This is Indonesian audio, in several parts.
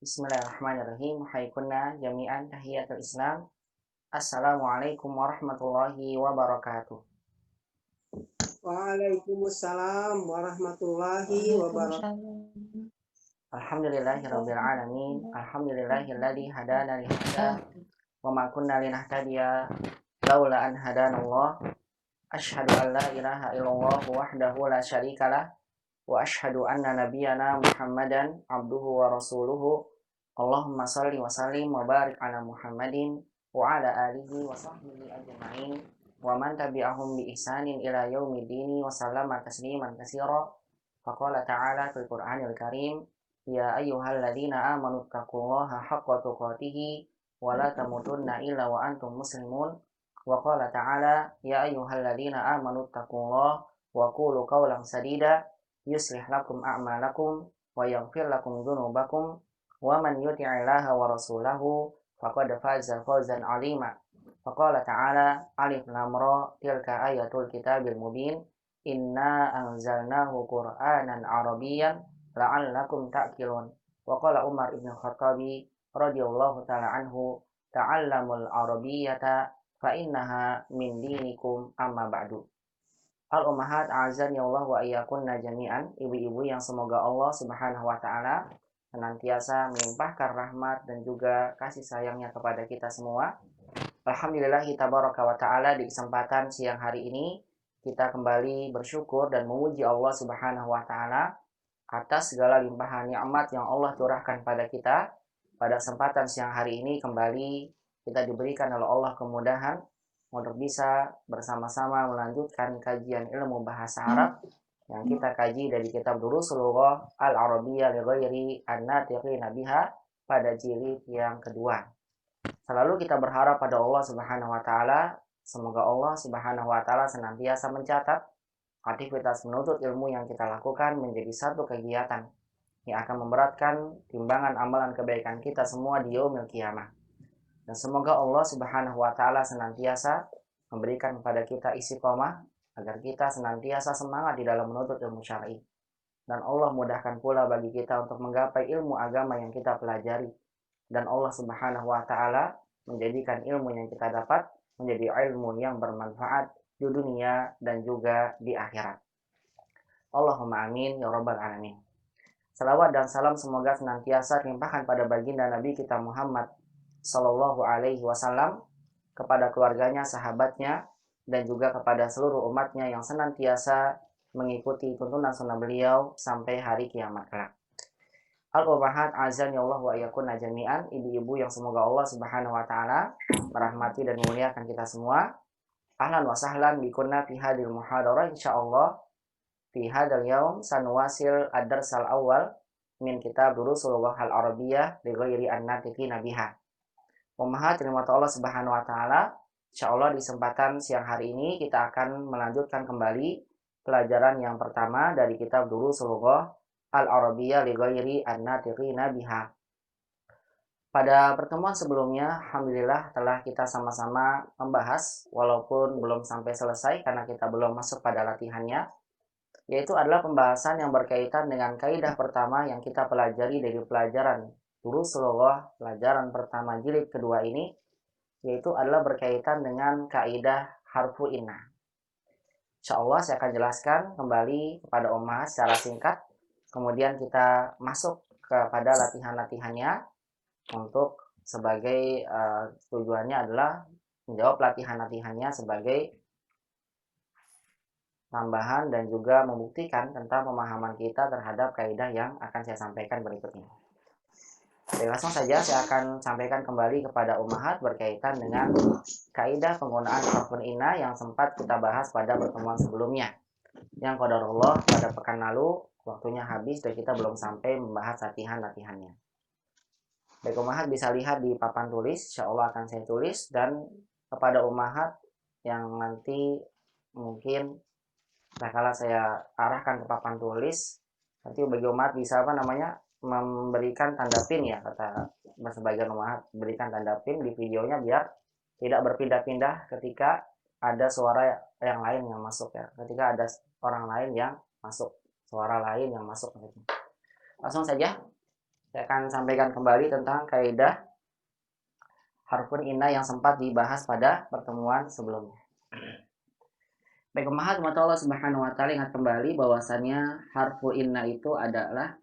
Bismillahirrahmanirrahim. Hai kunna jami'an tahiyatul Islam. Assalamualaikum warahmatullahi wabarakatuh. Waalaikumsalam warahmatullahi wabarakatuh. Waalaikumsalam. Alhamdulillahirabbil alamin. Alhamdulillahilladzi hadana li hadza wa ma kunna linahtadiya laula an hadanallah. Asyhadu an la ilaha illallah wahdahu la syarikalah wa asyhadu anna nabiyyana Muhammadan abduhu wa rasuluhu. Allahumma shalli wa sallim wa barik ala Muhammadin wa ala alihi wa sahbihi ajma'in wa man tabi'ahum bi ihsanin ila yaumiddin wa sallama tasliman katsira. Faqala ta'ala fil Qur'anil Karim, ya ayyuhalladzina amanu taqullaha haqqa tuqatih wa la tamutunna illa wa antum muslimun. Wa qala ta'ala, ya ayyuhalladzina amanu taqullaha wa qulu qawlan sadida yuslih lakum a'malakum wa yaghfir lakum dzunubakum wa man yuti'illaha wa rasulahu faqad faza fawzan 'azima. Faqala ta'ala, alif lam ra tilka ayatul kitabil mubin inna anzalnahu qur'anan arabiyyan la'allakum ta'qilun. Wa qala Umar ibn Khattabi radhiyallahu ta'ala anhu, ta'allamul arabiyyata fa innaha min dinikum amma ba'du. Al-ummahat a'azani Allah wa iyyakunna jami'an. Ibu-ibu yang semoga Allah Subhanahu wa taala senantiasa melimpahkan rahmat dan juga kasih sayangnya kepada kita semua. Alhamdulillahi tabaraka wa taala, di kesempatan siang hari ini kita kembali bersyukur dan memuji Allah Subhanahu wa taala atas segala limpahan nikmat yang Allah curahkan pada kita. Pada kesempatan siang hari ini kembali kita diberikan oleh Allah kemudahan untuk bisa bersama-sama melanjutkan kajian ilmu bahasa Arab yang kita kaji dari kitab Durusul Lughah Al-Arabiyyah li Ghairi An-Natiqina Biha pada jilid yang kedua. Selalu kita berharap pada Allah Subhanahu wa taala, semoga Allah Subhanahu wa taala senantiasa mencatat aktivitas menuntut ilmu yang kita lakukan menjadi satu kegiatan yang akan memberatkan timbangan amalan kebaikan kita semua di yaumil qiyamah. Dan semoga Allah Subhanahu wa taala senantiasa memberikan kepada kita istiqomah agar kita senantiasa semangat di dalam menuntut ilmu syar'i. Dan Allah mudahkan pula bagi kita untuk menggapai ilmu agama yang kita pelajari. Dan Allah Subhanahu wa taala menjadikan ilmu yang kita dapat menjadi ilmu yang bermanfaat di dunia dan juga di akhirat. Allahumma amin ya rabbal alamin. Salawat dan salam semoga senantiasa dilimpahkan pada baginda Nabi kita Muhammad Sallallahu alaihi wasallam, kepada keluarganya, sahabatnya, dan juga kepada seluruh umatnya yang senantiasa mengikuti tuntunan sunnah beliau sampai hari kiamat kelak. Al-ummahat azan ya Allah wa iyyakunna jami'an. Ibu-ibu yang semoga Allah Subhanahu wa taala merahmati dan memuliakan kita semua. Ahlan wa sahlan bikunna fi hadil muhadarah insyaallah. Fi hadal yaum sanuwasil ad-darsal awal min kitab Durusul Lughah Al-Arabiyyah li Ghairi An-Natiqina Biha. Ummahat rahmat Allah Subhanahu wa taala, insyaallah di kesempatan siang hari ini kita akan melanjutkan kembali pelajaran yang pertama dari kitab Durusul Lughah Al-Arabiyyah li Ghairi An-Natiqina Biha. Pada pertemuan sebelumnya, alhamdulillah telah kita sama-sama membahas, walaupun belum sampai selesai karena kita belum masuk pada latihannya, yaitu adalah pembahasan yang berkaitan dengan kaidah pertama yang kita pelajari dari pelajaran Durusul Lughah pelajaran pertama jilid kedua ini, yaitu adalah berkaitan dengan kaidah harfu inna. Insyaallah saya akan jelaskan kembali kepada Umma secara singkat, kemudian kita masuk kepada latihan-latihannya untuk sebagai tujuannya adalah menjawab latihan-latihannya sebagai tambahan dan juga membuktikan tentang pemahaman kita terhadap kaidah yang akan saya sampaikan berikut ini. Jadi langsung saja saya akan sampaikan kembali kepada ummahat berkaitan dengan kaidah penggunaan harfun inna yang sempat kita bahas pada pertemuan sebelumnya. Yang qadarullah pada pekan lalu waktunya habis dan kita belum sampai membahas latihan-latihannya. Baik ummahat bisa lihat di papan tulis, insyaallah akan saya tulis, dan kepada ummahat yang nanti mungkin kala saya arahkan ke papan tulis, nanti bagi ummahat bisa memberikan tanda pin ya, kata sebagian ummahat, berikan tanda pin di videonya biar tidak berpindah-pindah ketika ada suara yang lain yang masuk ya, ketika ada orang lain yang masuk, suara lain yang masuk. Langsung saja Saya akan sampaikan kembali tentang kaidah harfun inna yang sempat dibahas pada pertemuan sebelumnya. Baik, Allah Subhanahu wa taala ingat kembali bahwasannya harfu inna itu adalah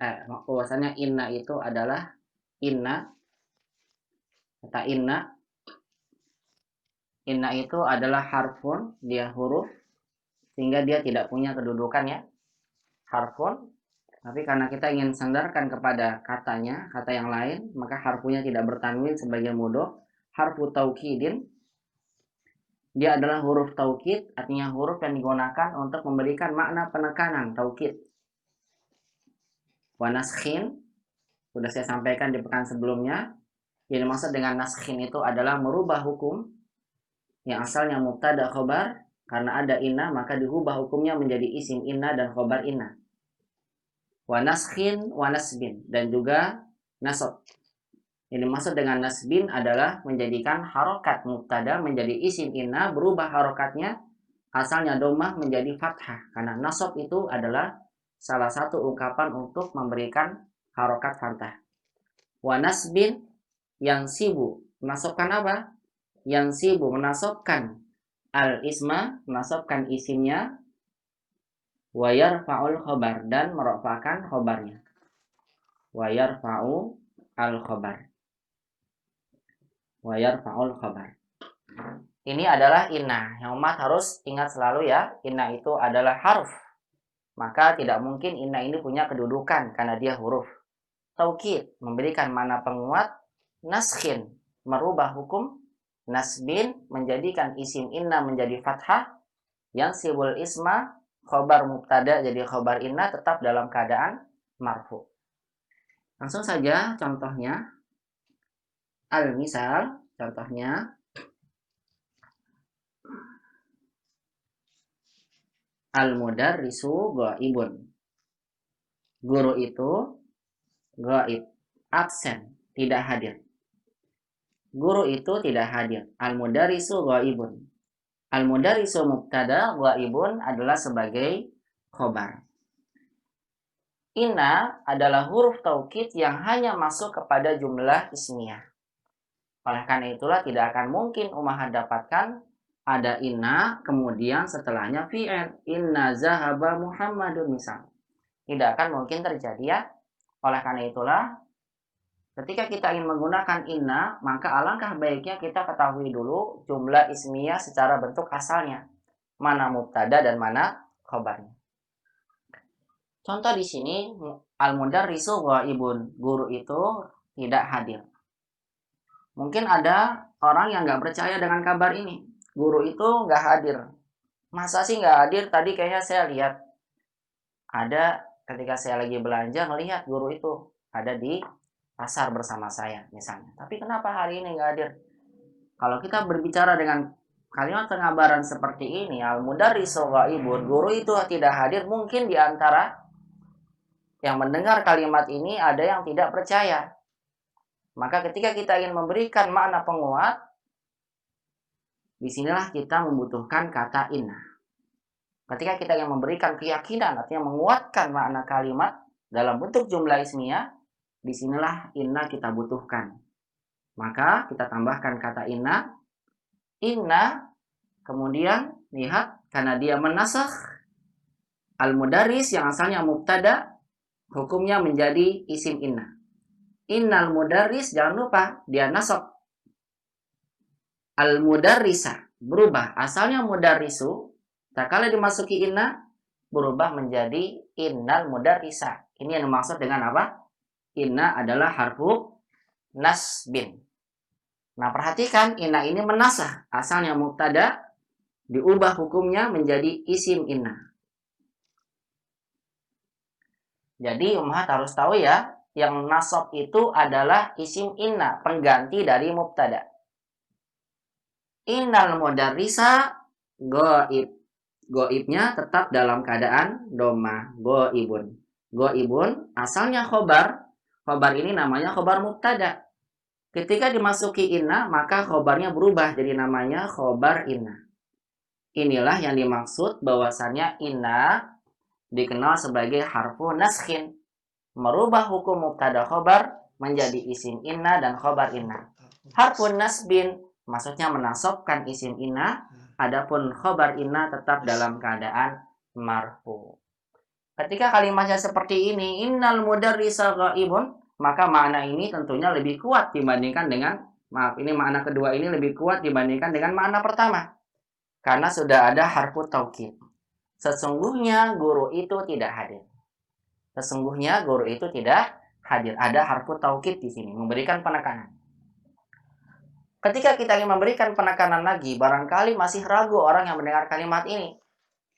bahwasannya inna itu adalah inna. Kata inna itu adalah harfun, dia huruf, sehingga dia tidak punya kedudukan ya, harfun. Tapi karena kita ingin sandarkan kepada katanya, kata yang lain, maka harfunya tidak bertanwin sebagai mudhof. Harfu taukidin, dia adalah huruf taukid, artinya huruf yang digunakan untuk memberikan makna penekanan, taukid. Wa naskhin, sudah saya sampaikan di pekan sebelumnya, yang dimaksud dengan naskhin itu adalah merubah hukum yang asalnya mubtada khobar, karena ada inna maka diubah hukumnya menjadi isim inna dan khobar inna. Wa naskhin wa nasbin, dan juga nasab. Yang dimaksud dengan nasbin adalah menjadikan harokat mubtada menjadi isim inna, berubah harokatnya asalnya domah menjadi fathah, karena nasab itu adalah salah satu ungkapan untuk memberikan harokat fathah. Wa nasbin yang sibu, menasabkan apa? Yang sibu menasabkan al-isma, menasabkan isimnya, wa yarfa'ul khobar, dan merofakkan khobarnya. Wa yarfa'u al-khobar, wa yarfa'ul khobar. Ini adalah inna yang umat harus ingat selalu ya. Inna itu adalah haruf, maka tidak mungkin inna ini punya kedudukan karena dia huruf. Taukid, memberikan makna penguat. Naskhin, merubah hukum. Nasbin, menjadikan isim inna menjadi fathah. Yang sibul isma, khobar mubtada jadi khobar inna, tetap dalam keadaan marfu. Langsung saja contohnya. Al-misal, contohnya al-mudarrisu ghaibun. Guru itu ghaib, absen, tidak hadir. Guru itu tidak hadir. Al-mudarrisu ghaibun. Al-mudarrisu mubtada, ghaibun adalah sebagai khobar. Inna adalah huruf taukid yang hanya masuk kepada jumlah ismiyah. Oleh karena itulah tidak akan mungkin umahat dapatkan ada inna kemudian setelahnya fi'il. Inna zahaba Muhammadun misal. Tidak akan mungkin terjadi ya. Oleh karena itulah ketika kita ingin menggunakan inna, maka alangkah baiknya kita ketahui dulu jumlah ismiyah secara bentuk asalnya. Mana mubtada dan mana khobarnya. Contoh di sini, al-mudarrisu ghaibun. Guru itu tidak hadir. Mungkin ada orang yang nggak percaya dengan kabar ini. Guru itu nggak hadir. Masa sih nggak hadir? Tadi kayaknya saya lihat. Ada ketika saya lagi belanja melihat guru itu ada di pasar bersama saya misalnya. Tapi kenapa hari ini nggak hadir? Kalau kita berbicara dengan kalimat pengabaran seperti ini, al-mudarrisu ghaibun, guru itu tidak hadir, mungkin di antara yang mendengar kalimat ini ada yang tidak percaya. Maka ketika kita ingin memberikan makna penguat, disinilah kita membutuhkan kata inna. Ketika kita ingin memberikan keyakinan, artinya menguatkan makna kalimat dalam bentuk jumlah ismiyah, disinilah inna kita butuhkan. Maka kita tambahkan kata inna. Inna, kemudian lihat, karena dia menasakh al-mudarris yang asalnya mubtada, hukumnya menjadi isim inna. Innal mudarris, jangan lupa dia nasab. Al-mudarrisa, berubah. Asalnya mudarrisu, tak kala dimasuki inna, berubah menjadi innal mudarrisa. Ini yang dimaksud dengan apa? Inna adalah harfu nasbin. Nah, perhatikan inna ini menasah. Asalnya mubtada, diubah hukumnya menjadi isim inna. Jadi umat harus tahu ya, yang nasab itu adalah isim inna, pengganti dari mubtada. Innal mudarrisa ghaib. Ghaibnya tetap dalam keadaan dhamma, ghaibun. Ghaibun asalnya khobar. Khobar ini namanya khobar mubtada. Ketika dimasuki inna, maka khobarnya berubah jadi namanya khobar inna. Inilah yang dimaksud bahwasannya inna dikenal sebagai harfu naskhin, merubah hukum mubtada khobar menjadi isim inna dan khobar inna. Harfun nasbin maksudnya menasobkan isim inna, adapun khobar inna tetap dalam keadaan marfu. Ketika kalimatnya seperti ini, innal mudarrisa ghaibun, maka makna ini tentunya lebih kuat dibandingkan dengan, ini makna kedua ini lebih kuat dibandingkan dengan makna pertama. Karena sudah ada harfu taukid. Sesungguhnya guru itu tidak hadir. Sesungguhnya guru itu tidak hadir. Ada harfu taukid di sini, memberikan penekanan. Ketika kita ingin memberikan penekanan lagi, barangkali masih ragu orang yang mendengar kalimat ini.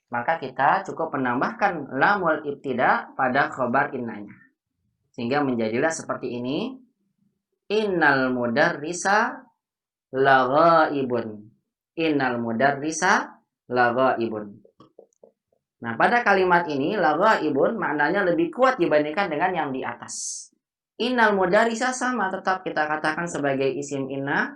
Maka kita cukup menambahkan lamul ibtida pada khobar innanya. Sehingga menjadilah seperti ini. Innal mudarrisa laghaibun. Innal mudarrisa laghaibun. Nah, pada kalimat ini, laghaibun maknanya lebih kuat dibandingkan dengan yang di atas. Innal mudarrisa sama, tetap kita katakan sebagai isim inna.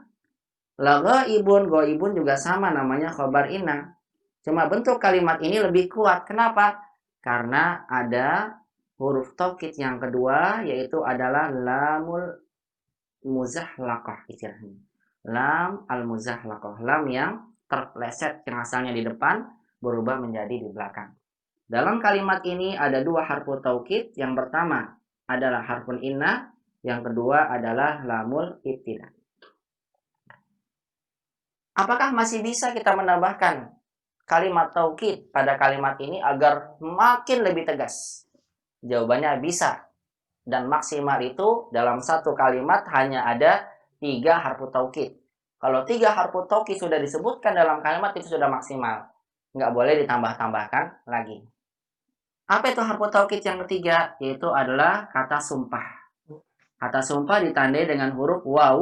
Laghaibun, ghaibun juga sama namanya khobar inna. Cuma bentuk kalimat ini lebih kuat. Kenapa? Karena ada huruf taukid yang kedua, yaitu adalah lamul muzahlaqah istilahnya. Lam al-muzahlaqah. Lam yang terpleset, yang asalnya di depan, berubah menjadi di belakang. Dalam kalimat ini ada dua harfu taukid. Yang pertama adalah harfun inna. Yang kedua adalah lamul ibtida. Apakah masih bisa kita menambahkan kalimat taukid pada kalimat ini agar makin lebih tegas? Jawabannya bisa. Dan maksimal itu dalam satu kalimat hanya ada 3 harfu taukid. Kalau 3 harfu taukid sudah disebutkan dalam kalimat itu sudah maksimal. Nggak boleh ditambah-tambahkan lagi. Apa itu harfu taukid yang ketiga? Yaitu adalah kata sumpah. Kata sumpah ditandai dengan huruf waw.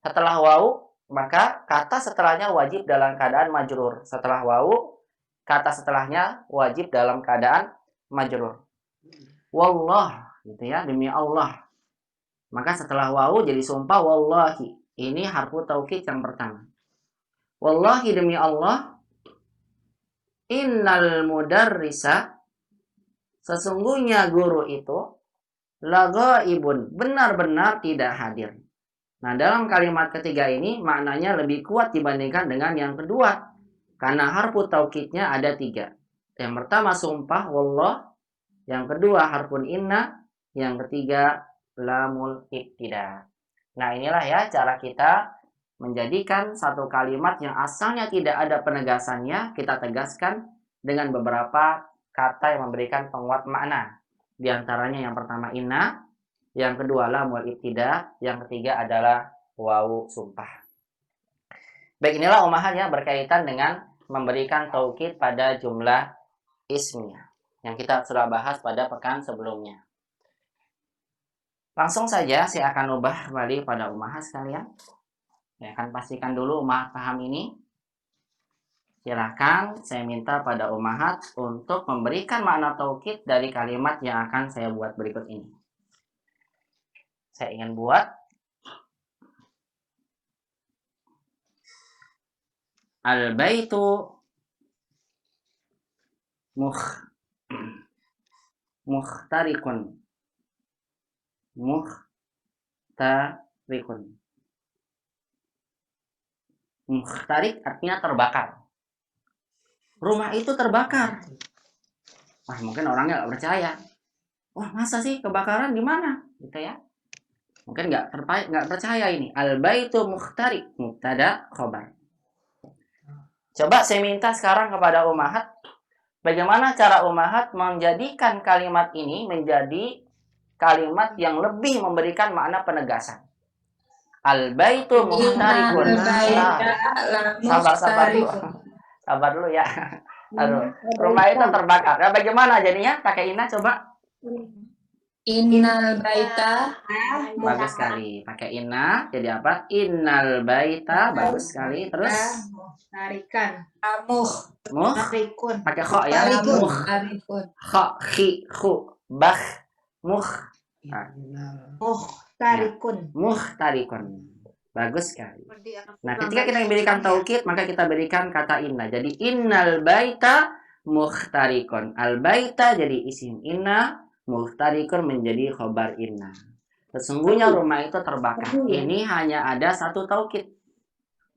Setelah waw, maka kata setelahnya wajib dalam keadaan majrur. Setelah wawu, kata setelahnya wajib dalam keadaan majrur. Wallah, gitu ya, demi Allah. Maka setelah wawu jadi sumpah wallahi. Ini harfu taukid yang pertama. Wallahi demi Allah, innal mudarrisa, sesungguhnya guru itu laghaibun, benar-benar tidak hadir. Nah, dalam kalimat ketiga ini maknanya lebih kuat dibandingkan dengan yang kedua. Karena harfu taukidnya ada 3. Yang pertama sumpah wallah, yang kedua harfun inna, yang ketiga lamul ibtida. Nah, inilah ya cara kita menjadikan satu kalimat yang asalnya tidak ada penegasannya, kita tegaskan dengan beberapa kata yang memberikan penguat makna. Di antaranya yang pertama inna, yang kedua lamul ibtida, yang ketiga adalah wawu sumpah. Baik, inilah umahannya berkaitan dengan memberikan taukid pada jumlah ismiyah yang kita sudah bahas pada pekan sebelumnya. Langsung saja saya akan ubah kembali pada umahat sekalian. Saya akan pastikan dulu umahat paham ini. Silahkan saya minta pada umahat untuk memberikan makna taukid dari kalimat yang akan saya buat berikut ini. Saya ingin buat al-baitu mukhtarikun. Mukhtarikun. Mukhtarik artinya terbakar. Rumah itu terbakar. Wah, mungkin orangnya nggak percaya. Wah, masa sih kebakaran gimana? Gitu ya. Mungkin nggak percaya ini. Al-baitu mukhtarik, mubtada khobar. Coba saya minta sekarang kepada umahat, bagaimana cara umahat menjadikan kalimat ini menjadi kalimat yang lebih memberikan makna penegasan. Al-baitu mukhtarikun. Sabar dulu. Sabar dulu ya. Aduh, rumah itu terbakar. Nah, bagaimana jadinya? Pakai inna coba. Innal baita. Bagus sekali. Pakai inna jadi apa? Innal baita. Bagus sekali. Terus Tarikan. Pakai kho ya. Kho, khi, khu, bakh, mukhtarikun. Bagus sekali. Nah, ketika kita memberikan taukid, maka kita berikan kata inna. Jadi innal baita mukhtarikun. Al baita jadi isim inna, mukhtarikun menjadi khobar inna. Sesungguhnya rumah itu terbakar. Ini hanya ada satu taukid.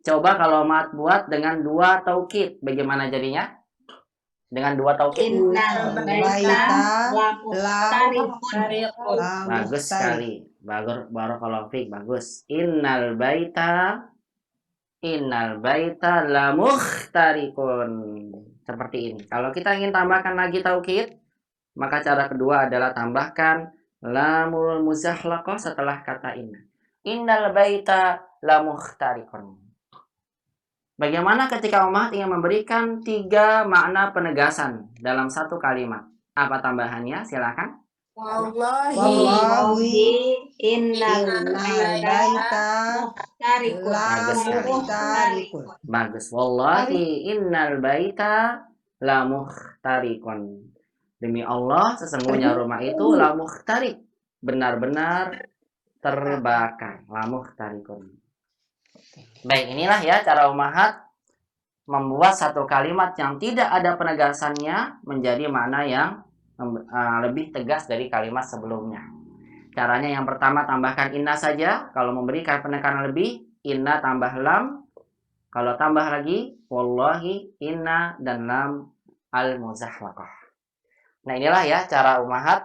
Coba kalau mat buat dengan dua taukid, bagaimana jadinya? Dengan dua taukid. Innal baita lamuhtariqun. Bagus sekali. Barakallahu fiik, bagus. Innal baita lamuhtariqun. Seperti ini. Kalau kita ingin tambahkan lagi taukid, maka cara kedua adalah tambahkan lamul muzahlaqah setelah kata inna. Innal baita lamuhtariqun. Bagaimana ketika umat ingin memberikan 3 makna penegasan dalam satu kalimat? Apa tambahannya? Silakan. Wallahi innal baita lamuhtariqun. Bagus. Wallahi innal baita lamuhtariqun. Demi Allah, sesungguhnya rumah itu lamuhtariq, benar-benar terbakar. Lamuhtariqun. Baik, inilah ya cara ummahat membuat satu kalimat yang tidak ada penegasannya menjadi makna yang lebih tegas dari kalimat sebelumnya. Caranya yang pertama tambahkan inna saja. Kalau memberikan penekanan lebih, inna tambah lam. Kalau tambah lagi, wallahi, inna, dan lam al-muzahlaqah. Nah inilah ya cara ummahat.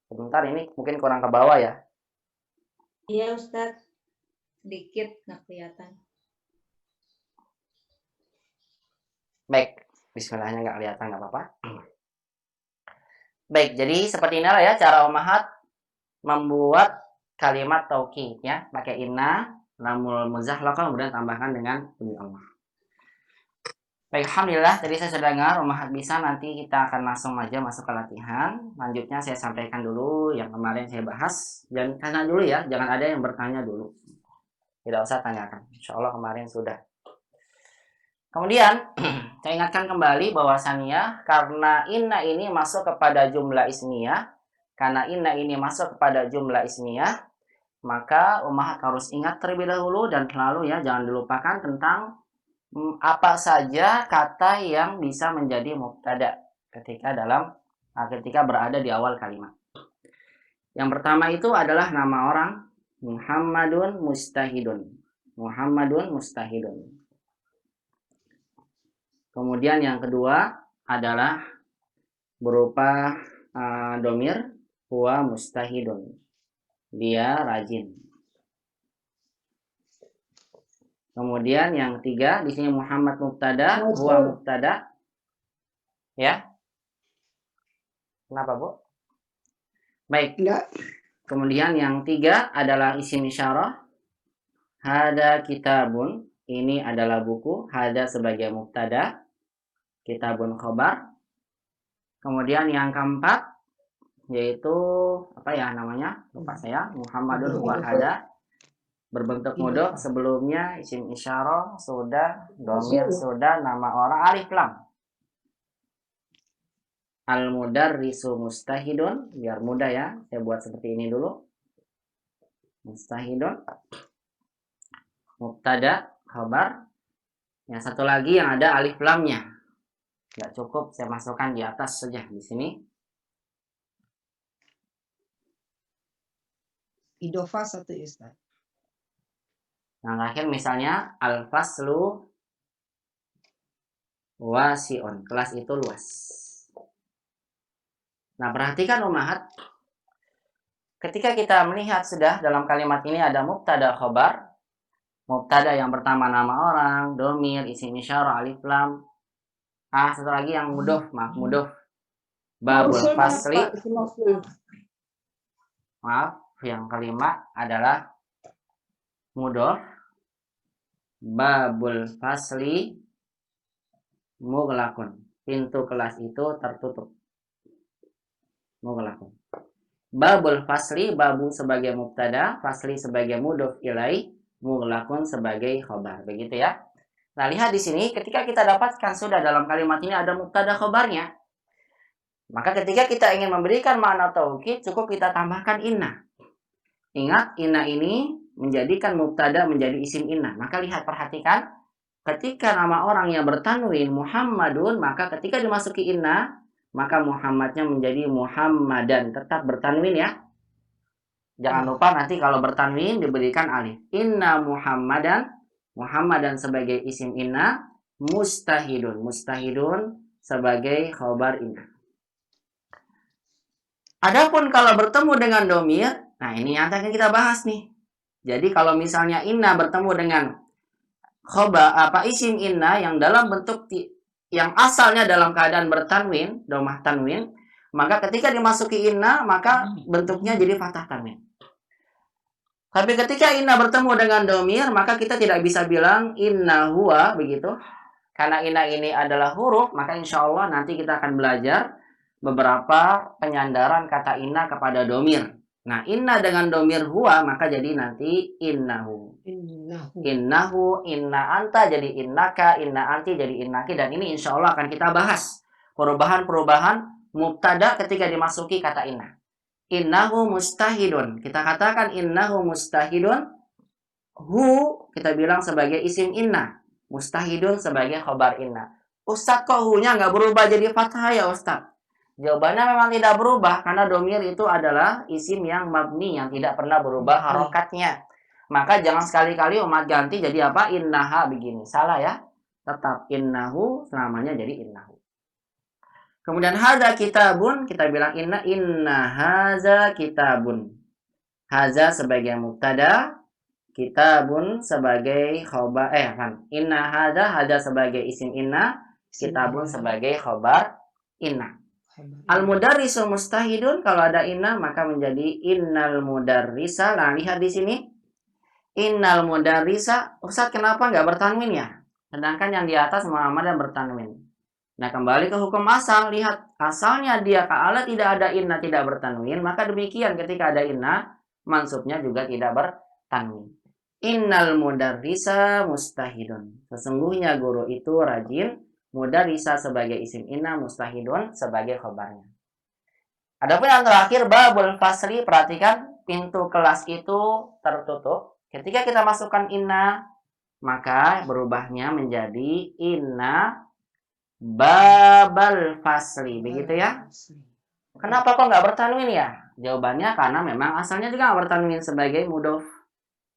Sebentar, ini mungkin kurang ke bawah ya. Iya Ustaz, sedikit nggak kelihatan. Baik, bismillahnya nggak kelihatan, nggak apa-apa. Baik, jadi seperti inilah ya cara ummahat membuat kalimat taukid ya, pakai inna, lamul muzahlaqah, kemudian tambahkan dengan demi Allah. Baik, alhamdulillah tadi saya sudah dengar ummahat bisa. Nanti kita akan langsung aja masuk ke latihan. Lanjutnya saya sampaikan dulu yang kemarin saya bahas. Jangan tanya dulu ya, jangan ada yang bertanya dulu. Tidak usah tanyakan. Insya Allah kemarin sudah. Kemudian saya ingatkan kembali bahwasannya karena inna ini masuk kepada jumlah ismiyah, maka ummahat harus ingat terlebih dahulu dan selalu ya jangan dilupakan tentang apa saja kata yang bisa menjadi mubtada ketika berada di awal kalimat. Yang pertama itu adalah nama orang, Muhammadun mustahidun. Kemudian yang kedua adalah berupa domir, huwa mustahidun. Dia rajin. Kemudian yang ketiga di sini Muhammad mubtada, huwa mubtada. Ya. Kenapa, Bu? Baik. Enggak. Kemudian yang tiga adalah isim isyarah. Hada kitabun. Ini adalah buku. Hada sebagai mubtada. Kitabun khobar. Kemudian yang keempat yaitu apa ya namanya? Lupa saya. Muhammadun huwa hada. Berbentuk mudhof, sebelumnya isim isyarah sudah, dhamir sudah, nama orang, alif lam. Al-mudarrisu mustahidun, biar mudah ya. Saya buat seperti ini dulu. Mustahidun. Mubtada, khabar. Yang satu lagi yang ada alif lamnya. Nggak cukup, saya masukkan di atas saja di sini. Idofah satu Ustaz. Yang terakhir misalnya al-faslu wasi'un. Kelas itu luas. Nah, perhatikan ummahat. Ketika kita melihat sudah dalam kalimat ini ada mubtada khobar. Mubtada yang pertama nama orang, domir, isim isyarah, alif lam. Satu lagi yang mudhof, mudhof. Babul fasli. Maaf, yang kelima adalah mudhof. Babul fasli mughlaqun. Pintu kelas itu tertutup. Mughlaqun. Babul fasli, babu sebagai mubtada, fasli sebagai mudhof ilai, mughlaqun sebagai khobar. Begitu ya. Nah, lihat di sini ketika kita dapatkan sudah dalam kalimat ini ada mubtada khobarnya. Maka ketika kita ingin memberikan makna taukid, cukup kita tambahkan inna. Ingat, inna ini menjadikan mubtada menjadi isim inna. Maka lihat, perhatikan. Ketika nama orang yang bertanwin Muhammadun, maka ketika dimasuki inna, maka Muhammadnya menjadi Muhammadan. Tetap bertanwin ya. Jangan lupa nanti kalau bertanwin diberikan alif. Inna Muhammadan sebagai isim inna, mustahidun sebagai khobar inna. Adapun kalau bertemu dengan domir, nah ini yang akan kita bahas nih. Jadi kalau misalnya inna bertemu dengan isim inna yang dalam bentuk yang asalnya dalam keadaan bertanwin, domah tanwin, maka ketika dimasuki inna maka bentuknya jadi fathah tanwin. Tapi ketika inna bertemu dengan domir, maka kita tidak bisa bilang inna huwa begitu. Karena inna ini adalah huruf, maka insya Allah nanti kita akan belajar beberapa penyandaran kata inna kepada domir. Nah, inna dengan domir huwa, maka jadi nanti innahu. Innahu, inna anta jadi innaka, inna anti jadi innaki. Dan ini insya Allah akan kita bahas. Perubahan-perubahan mubtada ketika dimasuki kata inna. Innahu mustahidun. Kita katakan innahu mustahidun. Hu kita bilang sebagai isim inna. Mustahidun sebagai khobar inna. Ustadz kok hu-nya nggak berubah jadi fathah ya Ustadz? Jawabannya memang tidak berubah. Karena domir itu adalah isim yang mabni. Yang tidak pernah berubah harokatnya. Maka jangan sekali-kali umat ganti jadi apa? Innaha begini. Salah ya. Tetap innahu selamanya jadi innahu. Kemudian hadza kitabun, kita bilang inna hadza kitabun. Hadza sebagai mubtada, kitabun sebagai khobar inna hadza sebagai isim inna, kitabun sebagai khobar inna. Al mudarrisu mustahidun, kalau ada inna maka menjadi innal mudarrisa. Nah, lihat di sini. Innal mudarrisa, Ustaz kenapa nggak bertanwin ya? Sedangkan yang di atas Muhammad dan bertanwin. Nah, kembali ke hukum asal, lihat asalnya dia ka'ala tidak ada inna, tidak bertanwin, maka demikian ketika ada inna, mansubnya juga tidak bertanwin. Innal mudarrisa mustahidun. Sesungguhnya guru itu rajin, mudarrisa sebagai isim inna, mustahidun sebagai khobarnya. Adapun yang terakhir babul fasli, perhatikan pintu kelas itu tertutup. Ketika kita masukkan inna, maka berubahnya menjadi inna babal fasli, begitu ya. Kenapa kok nggak bertanwin ya? Jawabannya karena memang asalnya juga nggak bertanwin sebagai mudhof.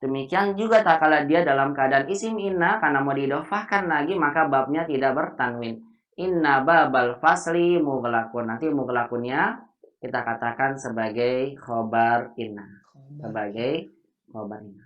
Demikian juga tak kala dia dalam keadaan isim inna, karena mau didofahkan lagi maka babnya tidak bertanwin. Inna babal fasli mughlaqun. Nanti mughlakunnya kita katakan sebagai khobar inna. Sebagai khobar inna.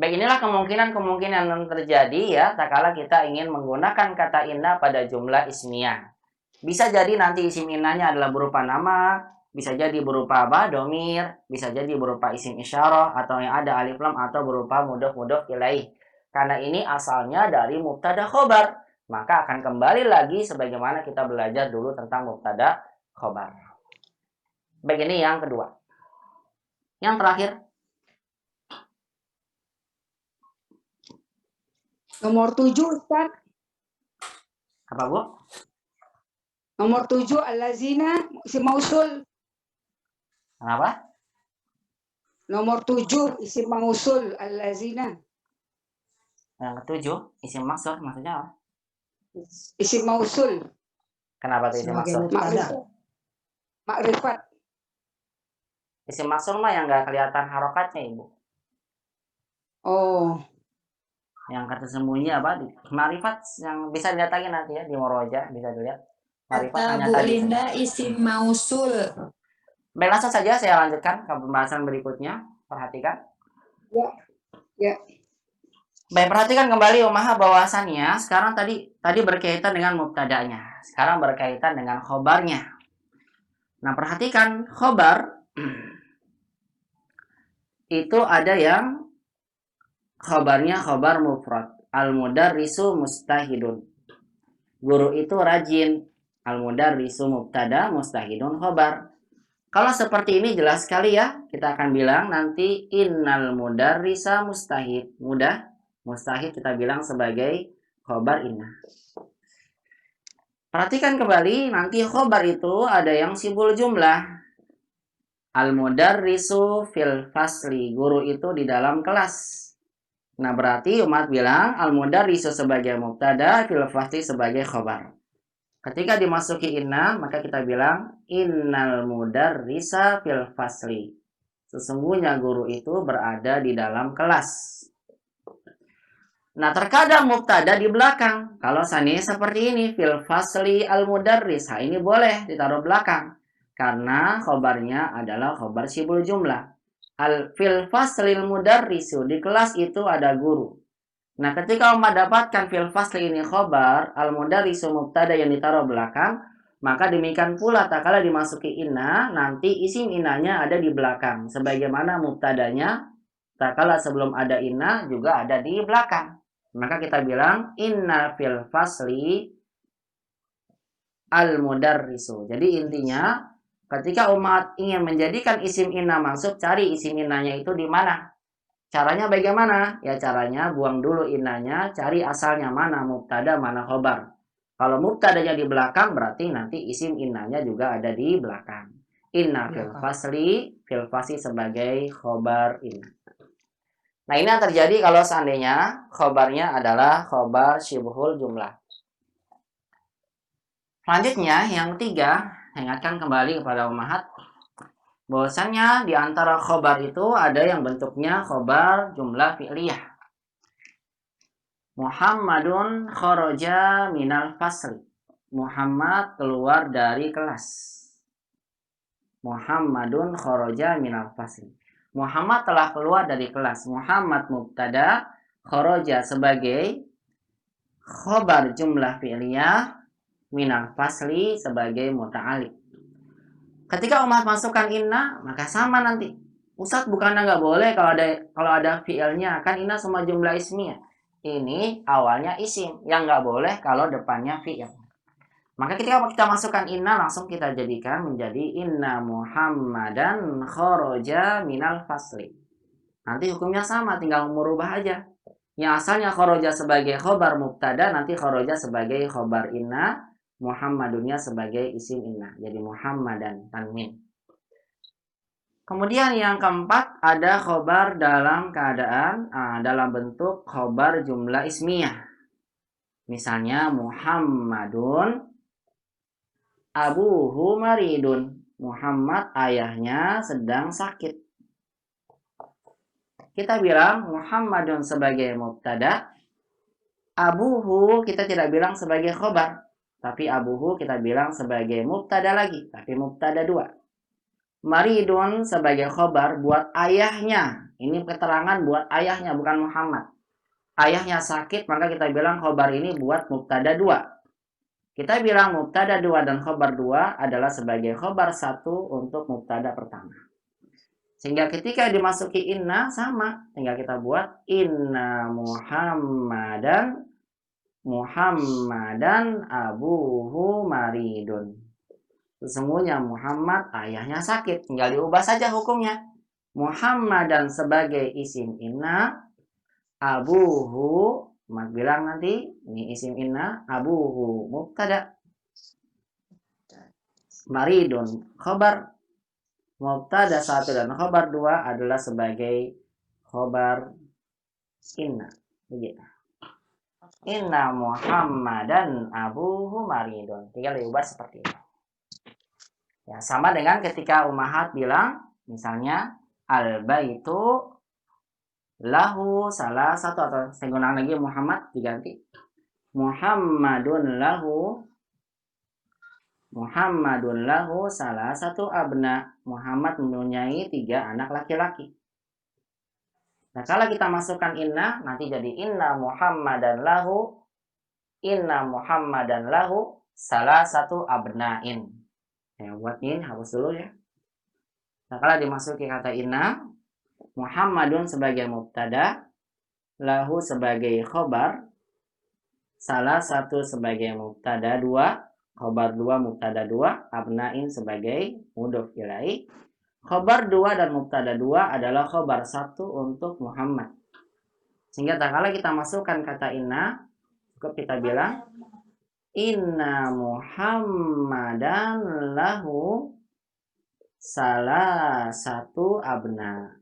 Baik, inilah kemungkinan yang terjadi ya, tak kala kita ingin menggunakan kata inna pada jumlah ismiyah. Bisa jadi nanti isim innanya adalah berupa nama, bisa jadi berupa domir, bisa jadi berupa isim isyarah, atau yang ada alif lam, atau berupa mudhof ilaih. Karena ini asalnya dari mubtada khobar, maka akan kembali lagi sebagaimana kita belajar dulu tentang mubtada khobar. Baik, ini yang kedua. Yang terakhir, Nomor 7, Ustaz. apa Bu? Nomor 7, allazina, isim mausul. Kenapa? Nomor 7, isim mausul, allazina. Yang ketujuh, isim maksud, maksudnya apa? Isim mausul. Kenapa tuh isim maksud? Makrifat. Isim maksud mah yang nggak kelihatan harokatnya, Ibu. Oh. Yang tersembunyi apa? Marifat yang bisa didatangin nanti ya di Moroja, bisa dilihat. Marifat hanya Bu tadi. Linda isim mausul. Baik, langsung saja saya lanjutkan ke pembahasan berikutnya. Perhatikan. Ya. Baik, perhatikan kembali Umaha bahwasannya sekarang tadi berkaitan dengan mubtada'nya. Sekarang berkaitan dengan khobarnya. Nah, perhatikan khobar itu ada yang khobarnya khobar mufrad. Al-mudarrisu mustahidun. Guru itu rajin. Al-mudarrisu mubtada, mustahidun khobar. Kalau seperti ini jelas sekali ya. Kita akan bilang nanti innal mudarrisa mustahid. Mudah. Mustahid kita bilang sebagai khobar inna. Perhatikan kembali, nanti khobar itu ada yang sibul jumlah. Al-mudarrisu fil fasli. Guru itu di dalam kelas. Nah, berarti umat bilang al-mudarrisu sebagai mubtada, fil fasli sebagai khobar. Ketika dimasuki inna, maka kita bilang innal mudarrisa fil fasli. Sesungguhnya guru itu berada di dalam kelas. Nah, terkadang mubtada di belakang. Kalau seandainya seperti ini, fil fasli al-mudarris. Ini boleh ditaruh belakang. Karena khobarnya adalah khobar syibul jumlah. Fil fasli al-mudarrisu. Di kelas itu ada guru. Nah, ketika umat dapatkan fil fasli ini khobar, al-mudarrisu mubtada yang ditaruh belakang, maka demikian pula tak kala dimasuki inna, nanti isim innanya ada di belakang. Sebagaimana mubtadanya, tak kala sebelum ada inna juga ada di belakang. Maka kita bilang inna fil fasli al-mudarrisu. Jadi intinya ketika umat ingin menjadikan isim inna masuk, cari isim innanya itu di mana. Caranya bagaimana? Ya caranya buang dulu innanya, cari asalnya mana mubtada, mana khobar. Kalau mubtadanya di belakang berarti nanti isim innanya juga ada di belakang. Inna fil fasli sebagai khobar inna. Nah, ini yang terjadi kalau seandainya khobarnya adalah khobar syibhul jumlah. Selanjutnya, yang ketiga, ingatkan kembali kepada ummahat bahwasanya di antara khobar itu ada yang bentuknya khobar jumlah fi'liyah. Muhammadun kharaja minal fasli. Muhammad keluar dari kelas. Muhammadun kharaja minal fasli. Muhammad telah keluar dari kelas. Muhammad mubtada, kharaja sebagai khobar jumlah fi'liyah, minal fasli sebagai muta'alliq. Ketika umat masukkan inna, maka sama nanti. Ustadz, bukannya nggak boleh kalau ada fi'ilnya, kan inna semua jumlah ismiyah. Ini awalnya isim, yang nggak boleh kalau depannya fi'il. Maka ketika kita masukkan inna, langsung kita jadikan menjadi inna Muhammadan kharaja minal fasli. Nanti hukumnya sama, tinggal merubah aja. Yang asalnya kharaja sebagai khobar mubtada, nanti kharaja sebagai khobar inna, Muhammadunnya sebagai isim inna. Jadi Muhammadan tanwin. Kemudian yang keempat ada khobar dalam keadaan dalam bentuk khobar jumlah ismiyah. Misalnya Muhammadun abuhu maridun. Muhammad ayahnya sedang sakit. Kita bilang Muhammadun sebagai mubtada, abuhu kita tidak bilang sebagai khobar, tapi abuhu kita bilang sebagai mubtada lagi, tapi mubtada dua. Maridun sebagai khobar buat ayahnya. Ini keterangan buat ayahnya, bukan Muhammad. Ayahnya sakit, maka kita bilang khobar ini buat mubtada dua. Kita bilang mubtada 2 dan khobar 2 adalah sebagai khobar 1 untuk mubtada pertama. Sehingga ketika dimasuki inna sama, tinggal kita buat inna Muhammadan abuhu maridun. Sesungguhnya Muhammad ayahnya sakit, tinggal diubah saja hukumnya. Muhammadan sebagai isim inna, abuhu Mat bilang nanti ini isim inna, abuhu mubtada, maridun khobar. Mubtada 1 dan khobar 2 adalah sebagai khobar inna. Begitu. Inna Muhammadan abuhu maridun. Tinggal diubah seperti itu. Ya, sama dengan ketika ummahat bilang misalnya al-baitu lahu salah satu, atau saya gunakan lagi Muhammad diganti Muhammadun lahu salah satu abna. Muhammad mempunyai 3 anak laki-laki. Nah, kalau kita masukkan inna nanti jadi inna Muhammadan lahu salah satu abnain. Ya, buat ini hapus dulu ya. Nah, kalau dimasuki kata inna, Muhammadun sebagai mubtada, lahu sebagai khobar, salah satu sebagai mubtada 2, khobar 2 mubtada 2, abnain sebagai mudhof ilaih. Khobar 2 dan mubtada 2 adalah khobar 1 untuk Muhammad. Sehingga tak kala kita masukkan kata inna, cukup kita bilang inna Muhammadan lahu salah satu abna.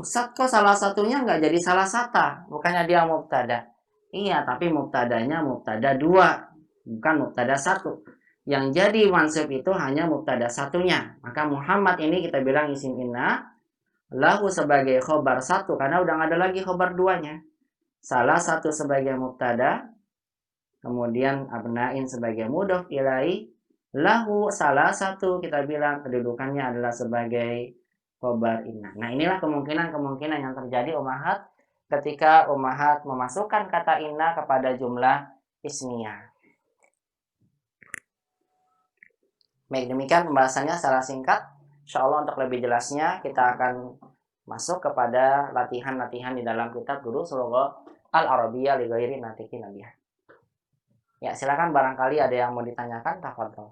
Ustadz, kok salah satunya nggak jadi salah sata? Bukannya dia mubtada. Iya, tapi mubtadanya mubtada 2, bukan mubtada 1. yang jadi mansub itu hanya mubtada satunya. Maka Muhammad ini kita bilang isim inna, lahu sebagai khobar satu karena udah nggak ada lagi khobar duanya. Salah satu sebagai mubtada, kemudian abnain sebagai mudhof ilaih, lahu salah satu kita bilang kedudukannya adalah sebagai khobar inna. Nah, inilah kemungkinan-kemungkinan yang terjadi ummahat ketika ummahat memasukkan kata inna kepada jumlah ismiyah. Baik, demikian pembahasannya secara singkat. Insyaallah untuk lebih jelasnya kita akan masuk kepada latihan-latihan di dalam kitab Durusul Lughah Al-Arabiyyah li Ghairi Natiqin Biha. Ya, silakan barangkali ada yang mau ditanyakan, tafadhol.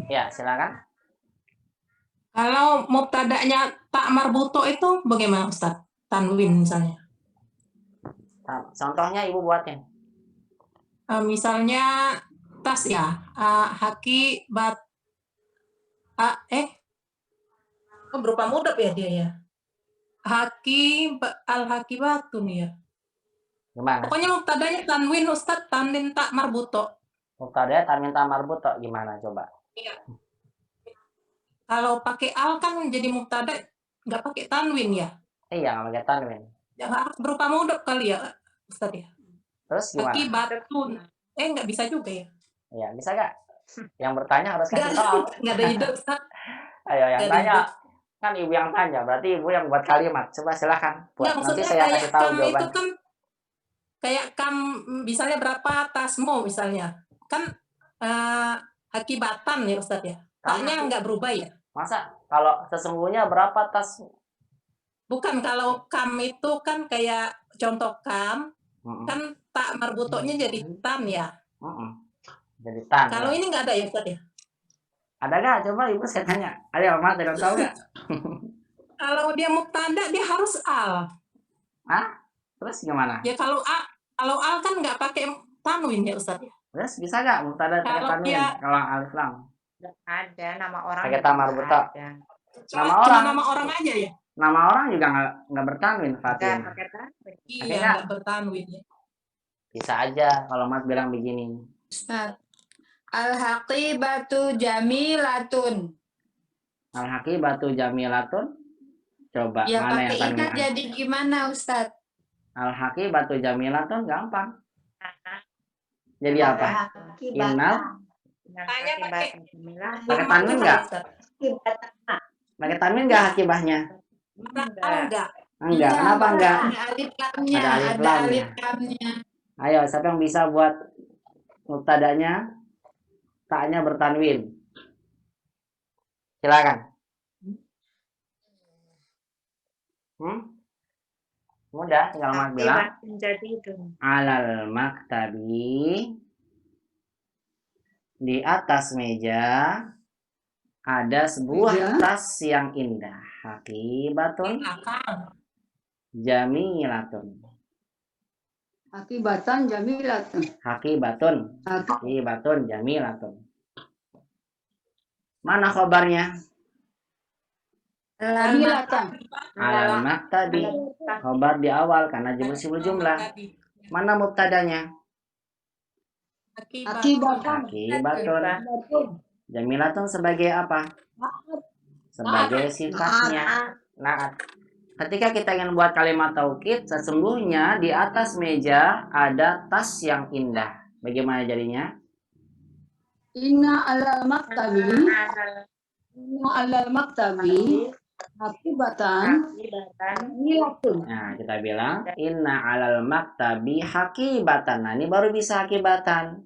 Ya, silakan. Kalau mubtada'nya tak marbuto itu bagaimana Ustaz? Tanwin misalnya. Nah, contohnya Ibu buatin. Misalnya tas ya, haki bat berupa mudhaf ya dia ya. Al-hakibatun ya. Gimana? Pokoknya mubtada'nya tanwin Ustaz, tanwin tak marbuto. Mubtada tanwin ta marbuto gimana coba? Iya. Kalau pakai al kan jadi mubtada nggak pakai tanwin ya. Iya, nggak pakai tanwin. Ya harus berupa mudhaf kali ya Ustaz ya. Terus gimana? Akibatun. Nggak bisa juga ya. Iya, bisa nggak? Yang bertanya harus kasih tahu. Nggak ada ide Ustaz. Ayo yang Nggak ada tanya. ide. Kan Ibu yang tanya, berarti Ibu yang buat kalimat. Coba silakan buat. Nggak, Nanti maksudnya saya kayak kasih tahu kam itu jawaban. kan kayak kam misalnya berapa tasmu misalnya. Kan akibatan ya Ustaz ya. Taknya nggak berubah ya. Masa kalau sesungguhnya berapa tas? Bukan, kalau kam itu kan kayak contoh kam, kan tak marbutonya jadi tan ya. Jadi tan. Kalau Ya. ini nggak ada ya Ustaz ya. Ada nggak? Coba Ibu saya tanya. Ada Mas, ada yang tahu nggak? Kalau dia mubtada dia harus al. Terus gimana? Ya kalau al kan nggak pakai tanwin ya Ustaz ya. Terus bisa nggak mubtada pakai Kalau tanwin? dia- Kalau alif lam. Ada nama orang. Pakai juga tamar buta. ada. Nama Cuma orang. nama orang aja ya. Nama orang juga nggak bertanwin, Nggak Fatin. pakai tanwin. Iya, nggak? nggak bertanwin ya. Bisa aja kalau Mas bilang begini. Ustaz. Al-haqibatu jamilatun. Al-haqi batu jamilatun. Coba Ya mana yang pakai tanwin? ingat jadi gimana Ustaz? Al-haqi batu jamilatun gampang. Jadi apa? Innal Tanya pakai pakai tanwin nggak? Ustaz. Pakai tanwin nggak akibahnya? Enggak. Enggak. Kenapa enggak? Ada alif lamnya, Ada alif ada lamnya. alif lamnya. Ayo, siapa yang bisa buat mubtadanya taknya bertanwin? Silakan. Mudah, tinggal Mas bilang. Menjadi itu. Alal maktabi, di atas meja ada sebuah Meja. tas yang indah. Hakibatun Belakang. jamilatun. Akibatan jamilatun. Hakibatun jamilatun. Mana khobarnya? Jamilatan. Alal maktabi. Khobar di awal karena jumlah. Mana mubtadanya? Akibatan. Hakibatun. Jamilatun sebagai apa? Sebagai sifatnya. Naat. Ketika kita ingin buat kalimat taukid, sesungguhnya di atas meja ada tas yang indah. Bagaimana jadinya? Inna alal maktabi. Inna alal maktabi. Akibatan jamilatun. Nah, kita bilang inna alal maktabi hakibatan. Nah, ini baru bisa hakibatan.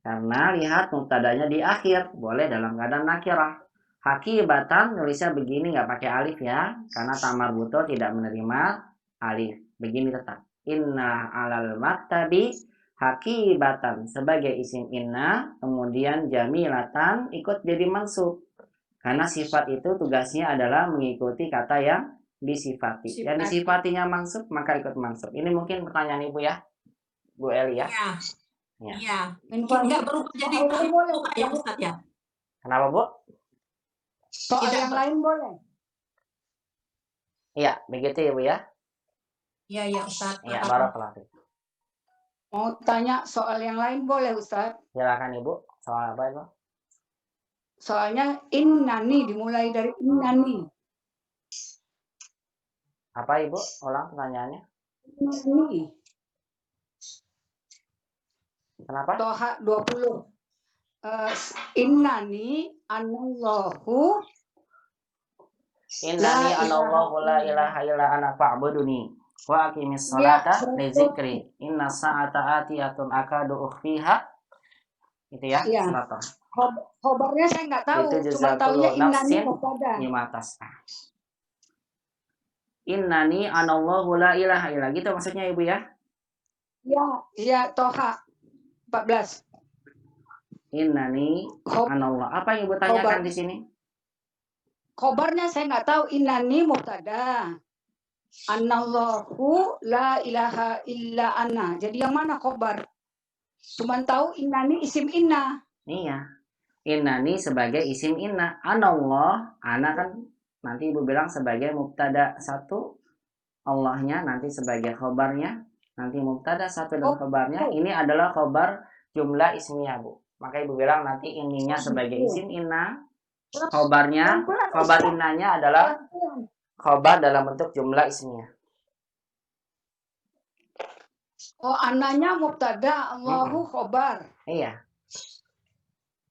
Karena lihat mubtadanya di akhir, boleh dalam keadaan nakirah. Hakibatan nulisnya begini, nggak pakai alif ya, karena tamar buto tidak menerima alif. Begini tetap. Inna alal maktabi hakibatan sebagai isim inna, kemudian jamilatan ikut jadi mansub. Karena sifat itu tugasnya adalah mengikuti kata yang disifati. Yang disifatinya mansub, maka ikut mansub. Ini mungkin pertanyaan Ibu ya, Bu Eli ya. Ya. Iya. Enggak berubah jadi ya Ustaz ya. Kenapa Bu? Soal yang lain boleh. Iya, begitu ya Bu ya. Iya Ustaz. Ya, Paham. barakallahu fiik. Mau tanya soal yang lain boleh Ustaz? Silakan Ibu. Soal apa itu? Soalnya innani dimulai dari innani. Apa Ibu? Ulang pertanyaannya. Innani. Kenapa? Toha 20. Innani anallahu Innani La anallahu la ilaha illa ana fa'buduni wa aqimis Ya, salata li 100. dzikri inna sa'ata atiyatun akadu ukhfiha. Itu ya, Iya. 100. Khobarnya saya nggak tahu, Itu cuma taunya jazakallahu innani nafsin mubtada. mimatas. Innani anallahu la ilaha illa. Gitu maksudnya Ibu ya? Iya, Toha 14. Innani anallah. Apa yang Ibu Khobar. tanyakan di sini? Khobarnya saya nggak tahu, innani mubtada. Anallahu la ilaha illa ana. Jadi yang mana khobar? Cuman tahu innani isim inna. Iya. Innani sebagai isim inna. Anallah, ana kan nanti Ibu bilang sebagai mubtada satu, Allahnya nanti sebagai khobarnya, nanti mubtada satu dan khobarnya. Ini adalah khobar jumlah ismiyah, Bu. Maka Ibu bilang nanti ininya sebagai isim inna, khobarnya, khobar innanya adalah khobar dalam bentuk jumlah ismiyah. Oh, ananya mubtada, Allahu khobar. Iya.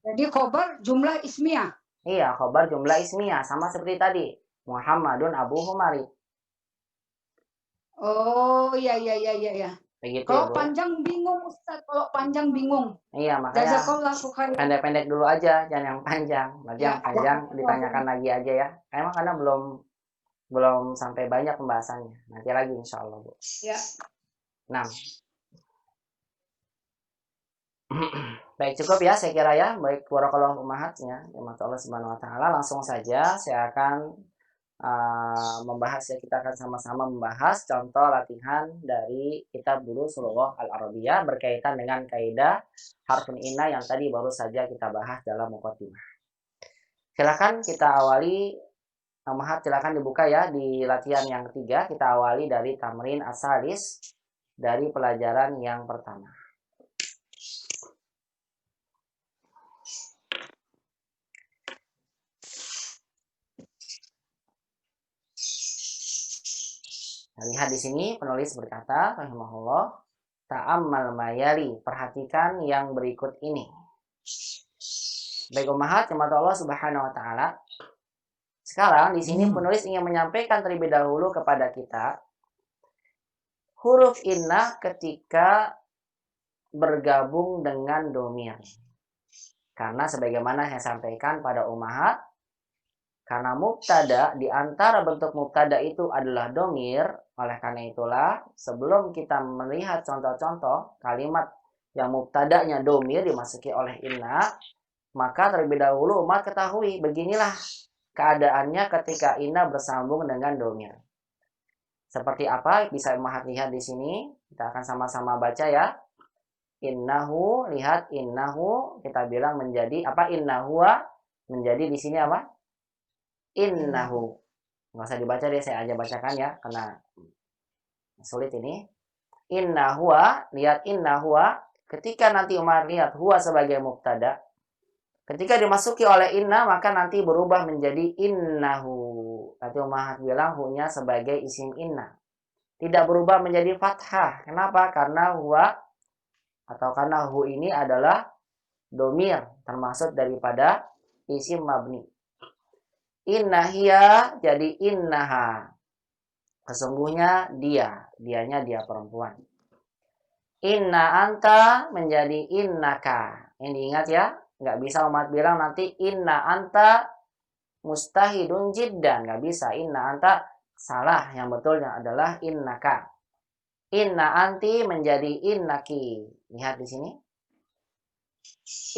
Jadi khobar jumlah ismiyah. Iya, khobar jumlah ismiyah sama seperti tadi. Muhammadun Abu Humari. Oh, iya. Begitu Kalau ya, Bu. panjang bingung Ustaz, kalau panjang bingung. Iya, makanya Jazakallahu khairan. pendek-pendek dulu aja, jangan yang panjang. Nanti Ya, yang panjang ya. ditanyakan lagi aja ya. Emang karena belum sampai banyak pembahasannya. Nanti lagi insya Allah, Bu. Ya. 6. Baik, cukup ya saya kira ya. Baik, warakallahu ummahatnya. Ya, Allah Subhanahu wa taala. Langsung saja saya akan membahas ya, kita akan sama-sama membahas contoh latihan dari kitab Durusul Lughah Al-Arabiyah berkaitan dengan kaidah harfun inna yang tadi baru saja kita bahas dalam muqaddimah. Silakan kita awali, Mahat silakan dibuka ya di latihan yang ketiga. Kita awali dari tamrin asalis dari pelajaran yang pertama. Nah, lihat di sini penulis berkata, rahimahullah, ta'ammal mayali, perhatikan yang berikut ini. Baik ummahat, jemaat Allah Subhanahu wa taala. Sekarang di sini penulis ingin menyampaikan terlebih dahulu kepada kita huruf inna ketika bergabung dengan domir. Karena sebagaimana saya sampaikan pada ummahat, karena mubtada di antara bentuk mubtada itu adalah domir, oleh karena itulah sebelum kita melihat contoh-contoh kalimat yang mubtadanya domir dimasuki oleh inna, maka terlebih dahulu umat ketahui beginilah keadaannya ketika inna bersambung dengan domir. Seperti apa? Bisa umat lihat di sini. Kita akan sama-sama baca ya. Innahu, lihat innahu, kita bilang menjadi apa? Innahuwa menjadi di sini apa? Innahu. Nggak usah dibaca deh, saya aja bacakan ya, karena sulit ini. Innahuwa, lihat innahuwa, ketika nanti Umar lihat huwa sebagai mubtada, ketika dimasuki oleh inna, maka nanti berubah menjadi innahu. Nanti Umar bilang hunya sebagai isim inna. Tidak berubah menjadi fathah. Kenapa? Karena huwa atau karena hu ini adalah domir, termasuk daripada isim mabni. Innahia jadi innaha. Sesungguhnya dianya dia perempuan. Inna anta menjadi innaka. Ini diingat ya, nggak bisa umat bilang nanti inna anta mustahidun jiddan, nggak bisa. Inna anta salah, yang betulnya adalah innaka. Inna anti menjadi innaki. Lihat di sini.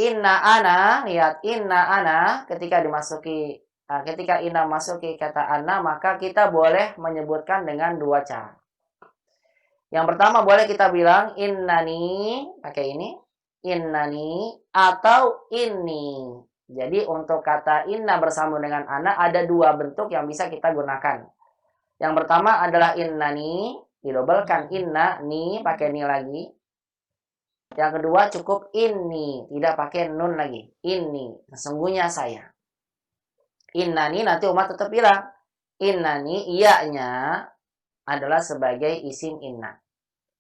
Inna ana, lihat inna ana ketika dimasuki ketika inna masuki kata anna, maka kita boleh menyebutkan dengan dua cara. Yang pertama boleh kita bilang innani, pakai ini, innani atau inni. Jadi untuk kata inna bersambung dengan anna ada dua bentuk yang bisa kita gunakan. Yang pertama adalah innani, didobelkan inna, ni pakai ni lagi. Yang kedua cukup ini, tidak pakai nun lagi. Ini, sesungguhnya saya. Inna ni nanti umat tetap bilang. Inna ni iyanya adalah sebagai isim inna.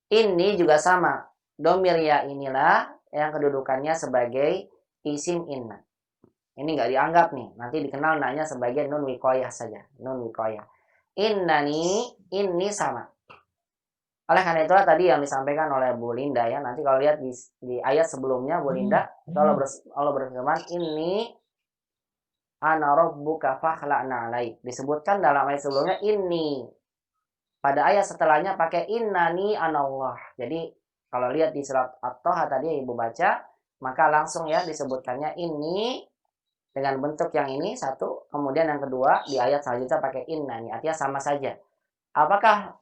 Ini juga sama. Domir ya inilah yang kedudukannya sebagai isim inna. Ini nggak dianggap nih. Nanti dikenal nanya sebagai nun wikoyah saja. Nun wikoyah. Inna ni, ini sama. Oleh karena itulah tadi yang disampaikan oleh Bu Linda ya. Nanti kalau lihat di ayat sebelumnya Bu Linda, Allah berfirman, ini ana rabbuka fakhla'na alaik. Disebutkan dalam ayat sebelumnya ini. Pada ayat setelahnya pakai innani anallah. Jadi kalau lihat di surat At-Taha tadi yang Ibu baca, maka langsung ya disebutkannya ini dengan bentuk yang ini satu, kemudian yang kedua di ayat selanjutnya pakai innani. Artinya sama saja. Apakah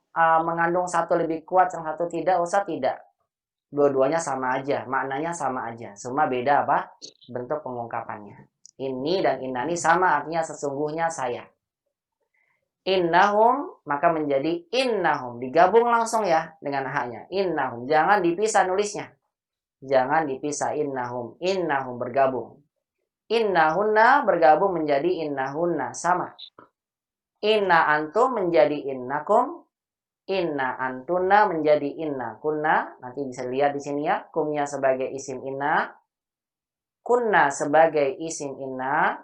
mengandung satu lebih kuat, yang satu tidak? Ustaz, tidak. Dua-duanya sama aja, maknanya sama aja. Cuma beda apa? Bentuk pengungkapannya. Ini dan innani sama, artinya sesungguhnya saya. Innahum, maka menjadi innahum. Digabung langsung ya dengan haknya. Innahum, jangan dipisah nulisnya. Jangan dipisah innahum. Innahum bergabung. Innahunna bergabung menjadi innahunna, sama. Inna antum menjadi innakum. Inna antuna menjadi inna kunna. Nanti bisa lihat di sini ya. Kumnya sebagai isim inna. Kunna sebagai isim inna.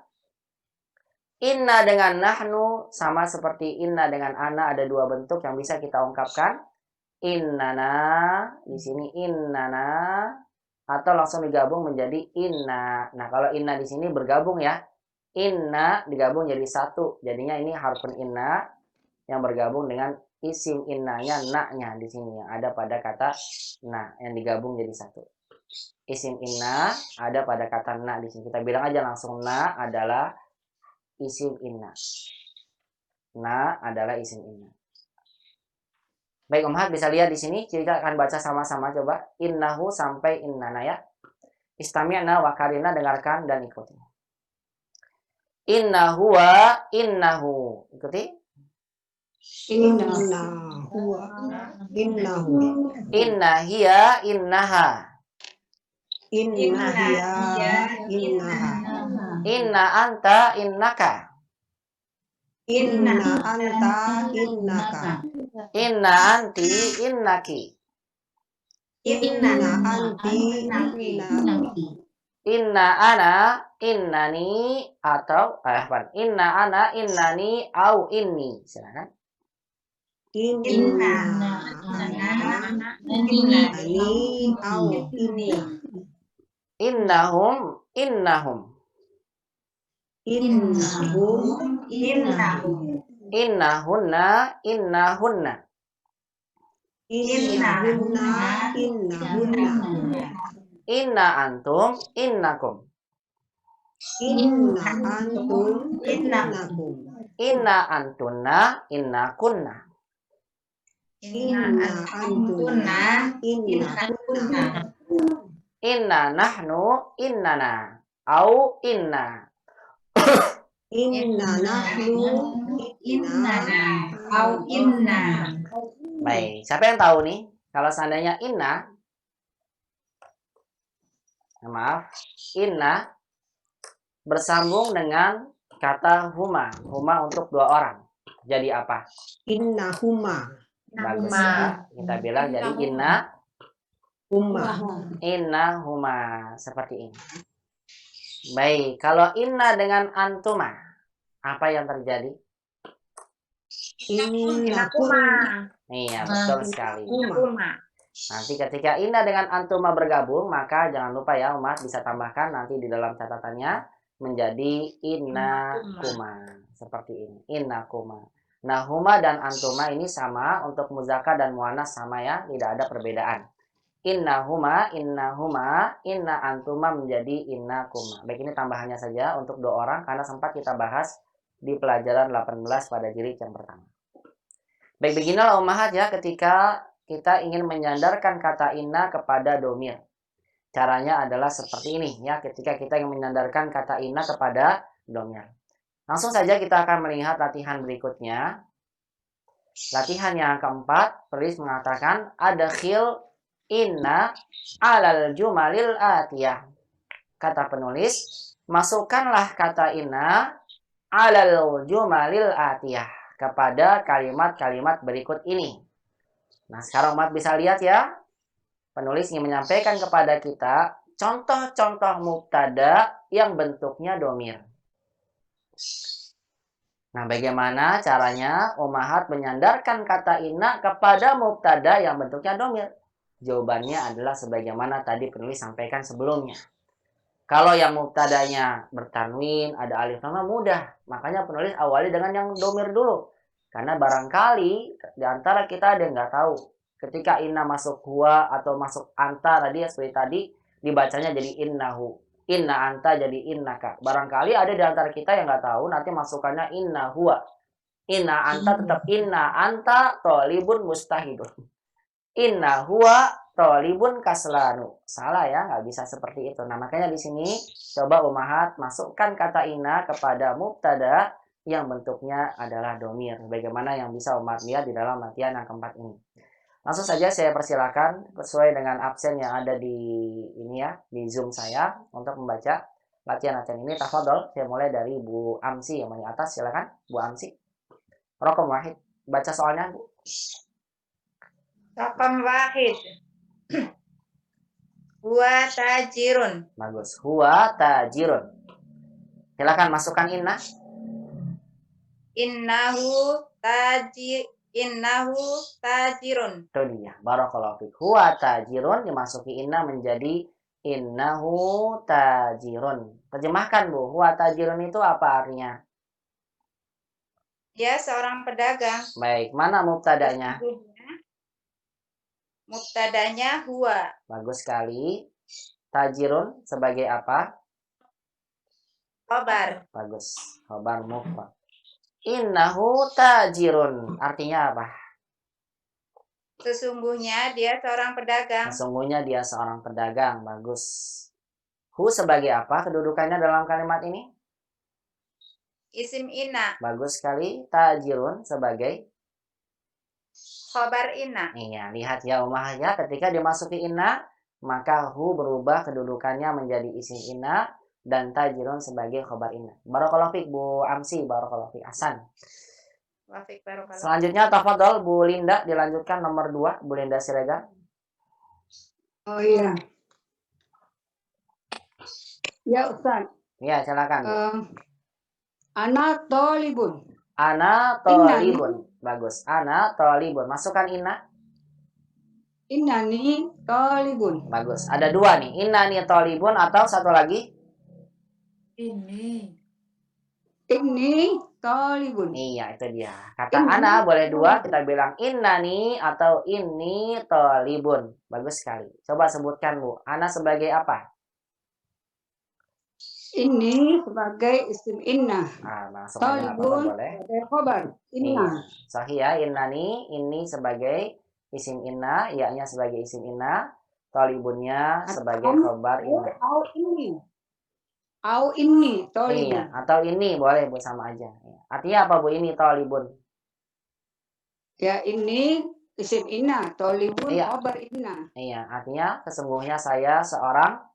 Inna dengan nahnu sama seperti inna dengan ana, ada dua bentuk yang bisa kita ungkapkan. Innana di sini innana atau langsung digabung menjadi inna. Nah, kalau inna di sini bergabung ya. Inna digabung jadi satu. Jadinya ini harfun inna yang bergabung dengan isim innanya, na-nya di sini yang ada pada kata na yang digabung jadi satu. Isim inna ada pada kata na di sini. Kita bilang aja langsung na adalah isim inna. Na adalah isim inna. Baik Om Had, bisa lihat di sini. Kita akan baca sama-sama coba. Innahu sampai innana ya. Istami'na wa karina, dengarkan dan ikuti. Innahu wa innahu. Ikuti. Innahu. Innahu. Inna hiya innaha. Inna hiya innaha. Inna anta innaka. Inna anta innaka. Inna anti innaki. Inna anti innaki. Inna ana innani atau inna ana innani au inni. Silakan. Inna ana innani au inni. Innahum innahum. Innahum innahum. Innahunna innahunna. Innahunna innahunna. Inna antum innakum. Inna antum innakum. Inna antunna innakunna. Inna antunna innakunna. Inna nahnu innana au inna. Inna nahnu innana au inna. Baik, siapa yang tahu nih kalau seandainya inna, maaf, inna bersambung dengan kata huma. Huma untuk dua orang. Jadi apa? Innahuma. Bagus ya. Kita bilang jadi inna Huma. inna huma. Seperti ini. Baik, kalau inna dengan antuma, apa yang terjadi? Innakuma. Iya, betul sekali. Innakuma. Nanti ketika inna dengan antuma bergabung, maka jangan lupa ya umat, bisa tambahkan nanti di dalam catatannya menjadi innakuma. Seperti ini, innakuma. Nah, huma dan antuma ini sama untuk muzakkar dan muannas sama ya, tidak ada perbedaan. Innahuma, inna antuma menjadi innakuma. Baik, ini tambahannya saja untuk dua orang karena sempat kita bahas di pelajaran 18 pada jilid yang pertama. Baik, beginilah ummahat ya ketika kita ingin menyandarkan kata inna kepada domir. Caranya adalah seperti ini ya, ketika kita ingin menyandarkan kata inna kepada domir. Langsung saja kita akan melihat latihan berikutnya. Latihan yang keempat, penulis mengatakan adkhil inna alal jumalil atiyah. Kata penulis, masukkanlah kata inna alal jumalil atiyah kepada kalimat-kalimat berikut ini. Nah, sekarang umat bisa lihat ya. Penulis ingin menyampaikan kepada kita contoh-contoh mubtada yang bentuknya domir. Nah, bagaimana caranya ummahat menyandarkan kata inna kepada mubtada yang bentuknya domir? Jawabannya adalah sebagaimana tadi penulis sampaikan sebelumnya. Kalau yang mubtadanya bertanwin, ada alif lam mudah. Makanya penulis awali dengan yang domir dulu. Karena barangkali di antara kita ada yang nggak tahu. Ketika inna masuk huwa atau masuk anta tadi seperti tadi, dibacanya jadi innahu. Inna anta jadi innaka. Barangkali ada di antara kita yang nggak tahu, nanti masukannya inna huwa. Inna anta tetap inna anta tolibun mustahidun. Inna huwa tolibun kaslanu. Salah ya, nggak bisa seperti itu. Nah, makanya di sini coba ummahat masukkan kata inna kepada mubtada yang bentuknya adalah domir. Bagaimana yang bisa umat lihat di dalam latihan yang keempat ini. Langsung saja saya persilakan sesuai dengan absen yang ada di ini ya, di Zoom saya untuk membaca latihan-latihan ini. Tafadhol, saya mulai dari Bu Amsi yang paling atas. Silakan Bu Amsi. Raqam wahid. Baca soalnya, Bu. Raqam wahid. Huwa tajirun. Bagus. Huwa tajirun. Silakan masukkan inna. Innahu tajirun. Itu dia. Barakallahu fiik. Huwa tajirun dimasuki inna menjadi innahu tajirun. Terjemahkan, Bu. Huwa tajirun itu apa artinya? Dia seorang pedagang. Baik. Mana mubtadanya? Mubtadanya huwa. Bagus sekali. Tajirun sebagai apa? Khobar. Bagus. Khobar mubtada. Innahu tajirun. Artinya apa? Sesungguhnya dia seorang pedagang. Sesungguhnya dia seorang pedagang. Bagus. Hu sebagai apa kedudukannya dalam kalimat ini? Isim inna. Bagus sekali. Tajirun sebagai Khobar inna. iya, lihat ya ummah ya, ketika dimasuki inna, maka hu berubah kedudukannya menjadi isim inna dan tajirun sebagai khobar inna. Barakallahu fiik Bu Amsi, barakallahu fiik. Hasan. Wafik barokallahu. Selanjutnya tafadhol Bu Linda, dilanjutkan nomor 2, Bu Linda Siregar. Oh iya. Ya Ustaz. Ya, silakan. Bu. Ana tolibun. Ana tolibun. Bagus. Ana tolibun. Masukkan inna. Innani tolibun. Bagus. Ada 2 nih. Innani tolibun atau satu lagi? Ini. Inni tolibun. Iya, itu dia. Kata ana boleh 2, kita bilang innani atau inni tolibun. Bagus sekali. Coba sebutkan, Bu. Ana sebagai apa? Ini sebagai isim inna. Langsung aja apa Tolibun boleh. sebagai khobar inna. Sahih ya, innani, ini sebagai isim inna, ianya sebagai isim inna, tolibunnya sebagai khobar inna. Au ini tolibun. Iya, atau ini boleh Bu sama aja. Artinya apa Bu ini tolibun? Ya ini isim inna, tolibun Iya. khobar inna. Iya, artinya sesungguhnya saya seorang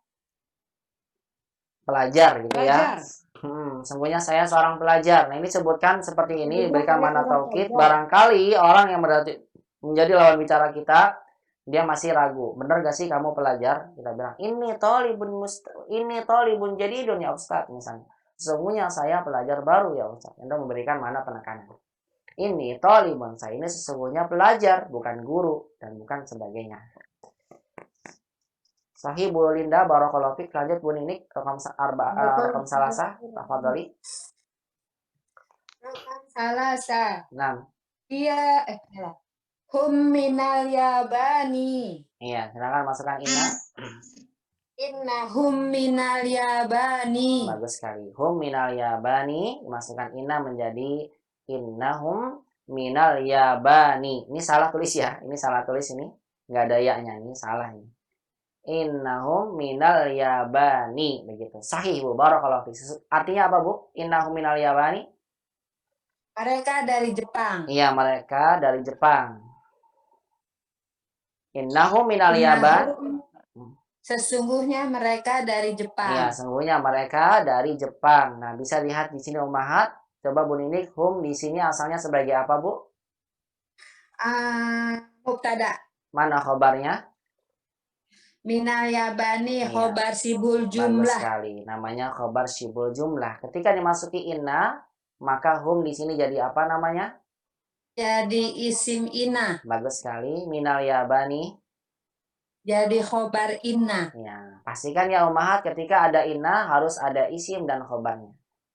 pelajar gitu ya. Pelajar. Sesungguhnya saya seorang pelajar. Nah, ini disebutkan seperti ini, diberikan Saya makna seorang taukid. pelajar. Barangkali orang yang menjadi lawan bicara kita, dia masih ragu. Benar gak sih kamu pelajar? Kita bilang, ini tolibun jadidun ya Ustaz misalnya. Sesungguhnya saya pelajar baru ya Ustaz. Untuk memberikan makna penekanan. Ini tolibun, saya ini sesungguhnya pelajar, bukan guru dan bukan sebagainya. Sahih Bu Linda, barakallahu fiik. Lanjut Bu Ninik, rekam salasa, tafadholi. Salasa. 6. Iya, hum minal yabani. Iya, silakan masukkan inna. Innahum minal yabani. Bagus sekali. Hum minal yabani, masukkan inna menjadi innahum minal yabani. Ini salah tulis ya. Ini salah tulis ini. Enggak ada ya-nya, ini salah ini. Innahum minal yabani, begitu. Sahih Bu, barakallahu fiik. Artinya apa Bu? Innahum minal yabani? Mereka dari Jepang. Iya, mereka dari Jepang. Innahum minal Yaban. Innahum, sesungguhnya mereka dari Iya, Jepang. sungguhnya mereka dari Jepang. Nah, bisa lihat di sini Ummahat. Coba Bu Ninik, hum di sini asalnya sebagai apa, Bu? Mubtada. Mana khobarnya? Minal Yabani Iya. khobar sibul Bagus jumlah. sekali. Namanya khobar syibul jumlah. Ketika dimasuki inna, maka hum di sini jadi apa namanya? Jadi isim inna. Bagus sekali. Minal Yabani. Jadi khobar inna. Ya, pastikan ya Ummahat ketika ada inna harus ada isim dan khobarnya.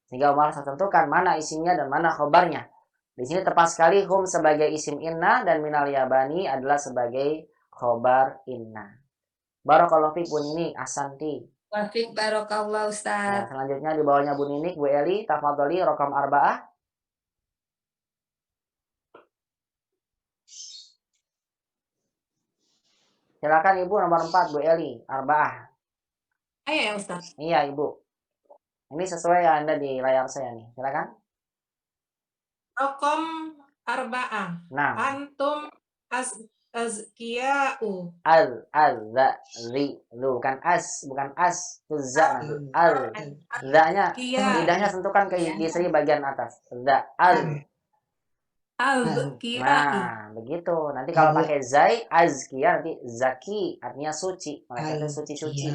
Sehingga Ummahat harus tentukan mana isimnya dan mana khobarnya. Di sini tepat sekali hum sebagai isim inna dan minal yabani adalah sebagai khobar inna. Barakallahu fiik Bu Ninik, ahsanti. Wafik barokallah Nah, Ustaz. selanjutnya di bawahnya Bu Ninik, Bu Eli, tafadholi rokam arba'ah. Silakan Ibu nomor 4 Bu Eli, arba'ah. Ayo ya Ustaz. Iya Ibu. Ini sesuai yang ada di layar saya nih. Silakan. Rokom arba'ah. Nah, Antum azkiya'u. lu bukan as, itu za nanti. Za-nya lidahnya sentuhkan ke di seri bagian atas. Za Azkiya'u. Nah, begitu. Nanti kalau pakai zai, azkia nanti zaki, artinya suci. Mereka itu suci-suci.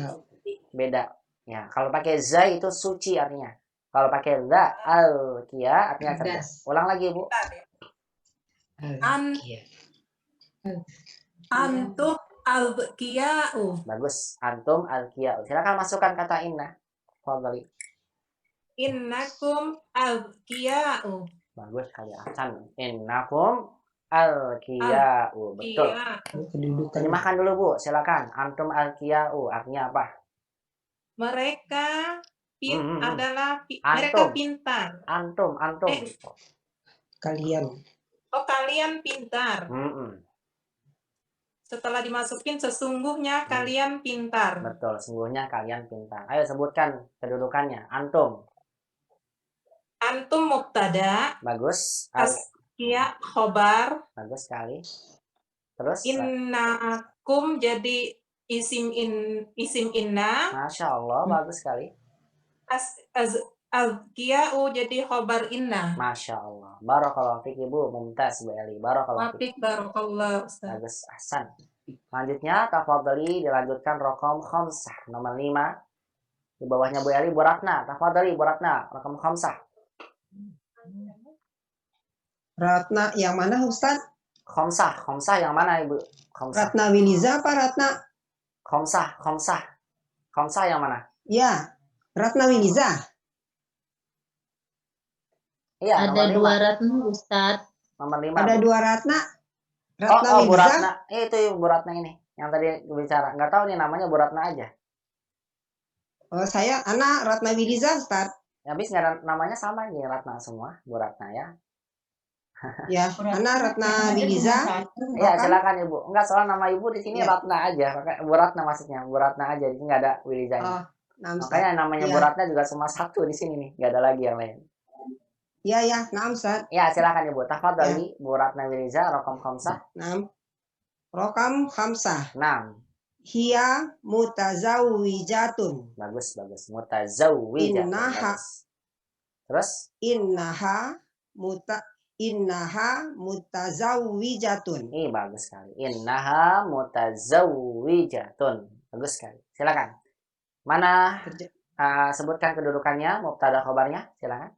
Beda. Ya, kalau pakai zai itu suci artinya. Kalau pakai za, al-kia artinya cerdas. Ulang lagi, Bu. Antum azkiya'u. Bagus. Antum al-kia. Silakan masukkan kata inna. Fadhali. Innakum azkiya'u. Bagus kali Hasan. Innakum al-qiya'u. Betul. Ini makan dulu Bu, silakan. Antum al-qiya'u artinya apa? Mereka adalah mereka Antum. pintar. Antum. Kalian. Oh, kalian pintar. Setelah dimasukin sesungguhnya kalian pintar. Betul, sungguhnya kalian pintar. Ayo sebutkan kedudukannya. Antum. Antum mubtada. Bagus. Azkiya khobar. Bagus sekali. Terus? Innakum jadi isim inna. Masya Allah, bagus sekali. Azkiya'u jadi khobar inna. Masya Allah. Barakallahu fiik Ibu, mumtaz Bu Eli. Barakallahu fiik. Barakallahu Ustaz. Bagus, ahsan. Selanjutnya, tafadhali dilanjutkan rokom khamsah nomor 5. Di bawahnya Bu Eli, Bu Ratna. Tafadhali Bu Ratna, rokom khamsah. Ratna yang mana Ustaz? Khamsah yang mana Ibu? Khamsah. Ratna Wiliza apa Ratna? Khamsah yang mana? Ya, Ratna Wiliza. Iya, Ada dua Ratna Ustaz. Nomor 5. Ada dua Ratna. Ratna Bu Wiliza. Ratna. Itu Bu Ratna ini. Yang tadi bicara. Nggak tahu nih namanya Bu Ratna aja. Oh, saya anak Ratna Wiliza Ustaz. Habis nggak ada namanya sama nih Ratna semua, Bu Ratna ya. Ya, anak Ratna Wiliza. Ya, silakan Ibu. Enggak, soal nama Ibu di sini ya. Ratna aja. Bu Ratna maksudnya. Bu Ratna aja. Jadi nggak ada Wilizanya. Oh, makanya namanya Bu Ratna juga cuma satu di sini nih. Nggak ada lagi yang lain. Ya, naam Ustaz. Ya, silakan Ibu. Tafadhali Bu Ratna Wiliza, rokam khamsah. Naam. Rokam khamsah. 6. Hiya mutazawwijatun. Bagus. Mutazawwijatun. Terus? Innaha mutazawwijatun. Ini bagus sekali. Innaha mutazawwijatun. Bagus sekali. Silakan. Mana sebutkan kedudukannya, mubtada khobarnya. Silakan.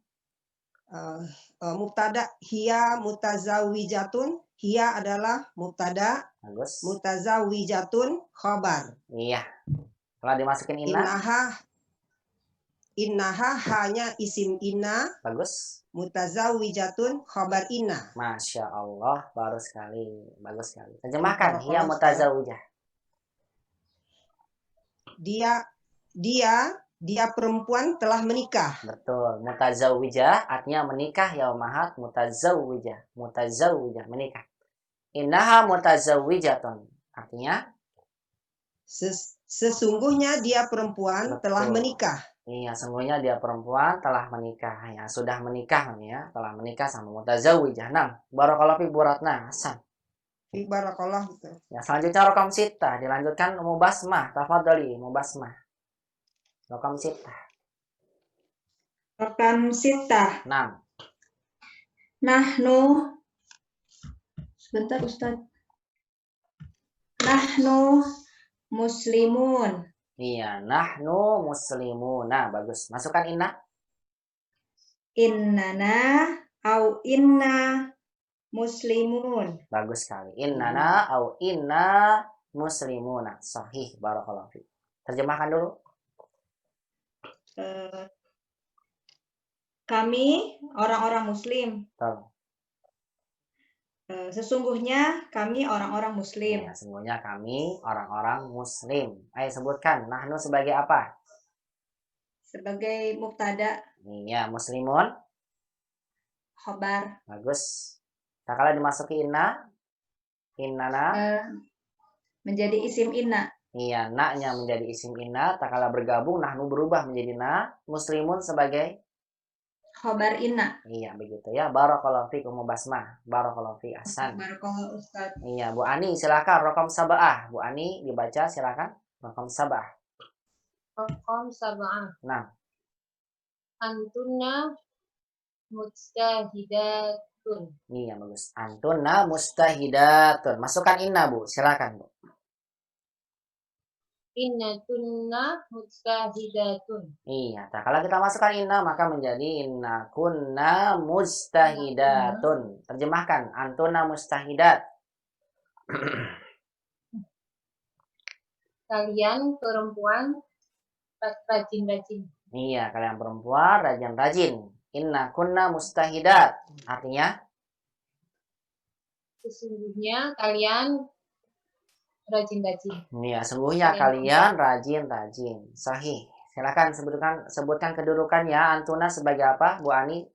Mubtada hiya mutazawwijatun. Hiya adalah mubtada. Bagus. Mutazawwijatun khobar. Iya. Kalau dimasukin inna. Innaha hanya isim inna. Bagus. Mutazawwijatun khobar inna. Masya Allah, baru sekali. Bagus sekali. Terjemahkan. Hiya mutazawwijah. Dia perempuan telah menikah. Betul. Mutazawwijah artinya menikah ya Ummahat. Mutazawwijah menikah. Innaha mutazawwijatun artinya Sesungguhnya dia perempuan telah Betul. menikah. Iya, sungguhnya dia perempuan telah menikah. Ya, sudah menikah ya, telah menikah sama mutazawijah. Nah, barakallahu fi Bu Ratna. Hasan. Fi barakallah gitu. Ya, selanjutnya rokam sita. Dilanjutkan mubasmah. Tafadhali, mubasmah. Rokam sita. Rokam sitah. 6. Nahnu. Sebentar Ustaz. Nahnu muslimun. Iya, nahnu muslimuna. Bagus. Masukkan inna. Innana au inna muslimun. Bagus sekali. Innana au inna muslimuna. Sahih. Barakallahu fiik. Terjemahkan dulu. Kami orang-orang muslim. Tolong. Sesungguhnya kami orang-orang muslim. Ya, sesungguhnya kami orang-orang muslim. Ayo sebutkan. Nahnu sebagai apa? Sebagai mubtada, Iya, muslimun. khobar. Bagus. Tak kala dimasuki inna. Innana. Menjadi isim inna. Iya, na-nya menjadi isim inna. Tak kala bergabung, nahnu berubah menjadi na. Muslimun sebagai Khobar inna. iya, begitu ya. Barakallahu fiik Ummu Basmah. Barakallahu fiik Ahsan. Barakallahu Ustaz. Iya, Bu Ani silakan rokam sab'ah. Bu Ani dibaca silakan. Rokam sab'ah. Raqam sab'ah. Nah, Antunna mujtahidatun. iya bagus. Antunna mustahidatun. Masukkan inna, Bu. Silakan, Bu. Innatunna mujtahidatun. Iya, nah, kalau kita masukkan inna maka menjadi inna kunna mustahidatun. Terjemahkan, antuna mustahidat. Kalian perempuan rajin-rajin. Iya, kalian perempuan rajin-rajin. Inna kunna mustahidat. Artinya, Sesungguhnya kalian rajin-rajin. iya, sungguhnya kalian rajin-rajin. Sahih. Silakan sebutkan kedudukannya. Antuna sebagai apa, Bu Ani?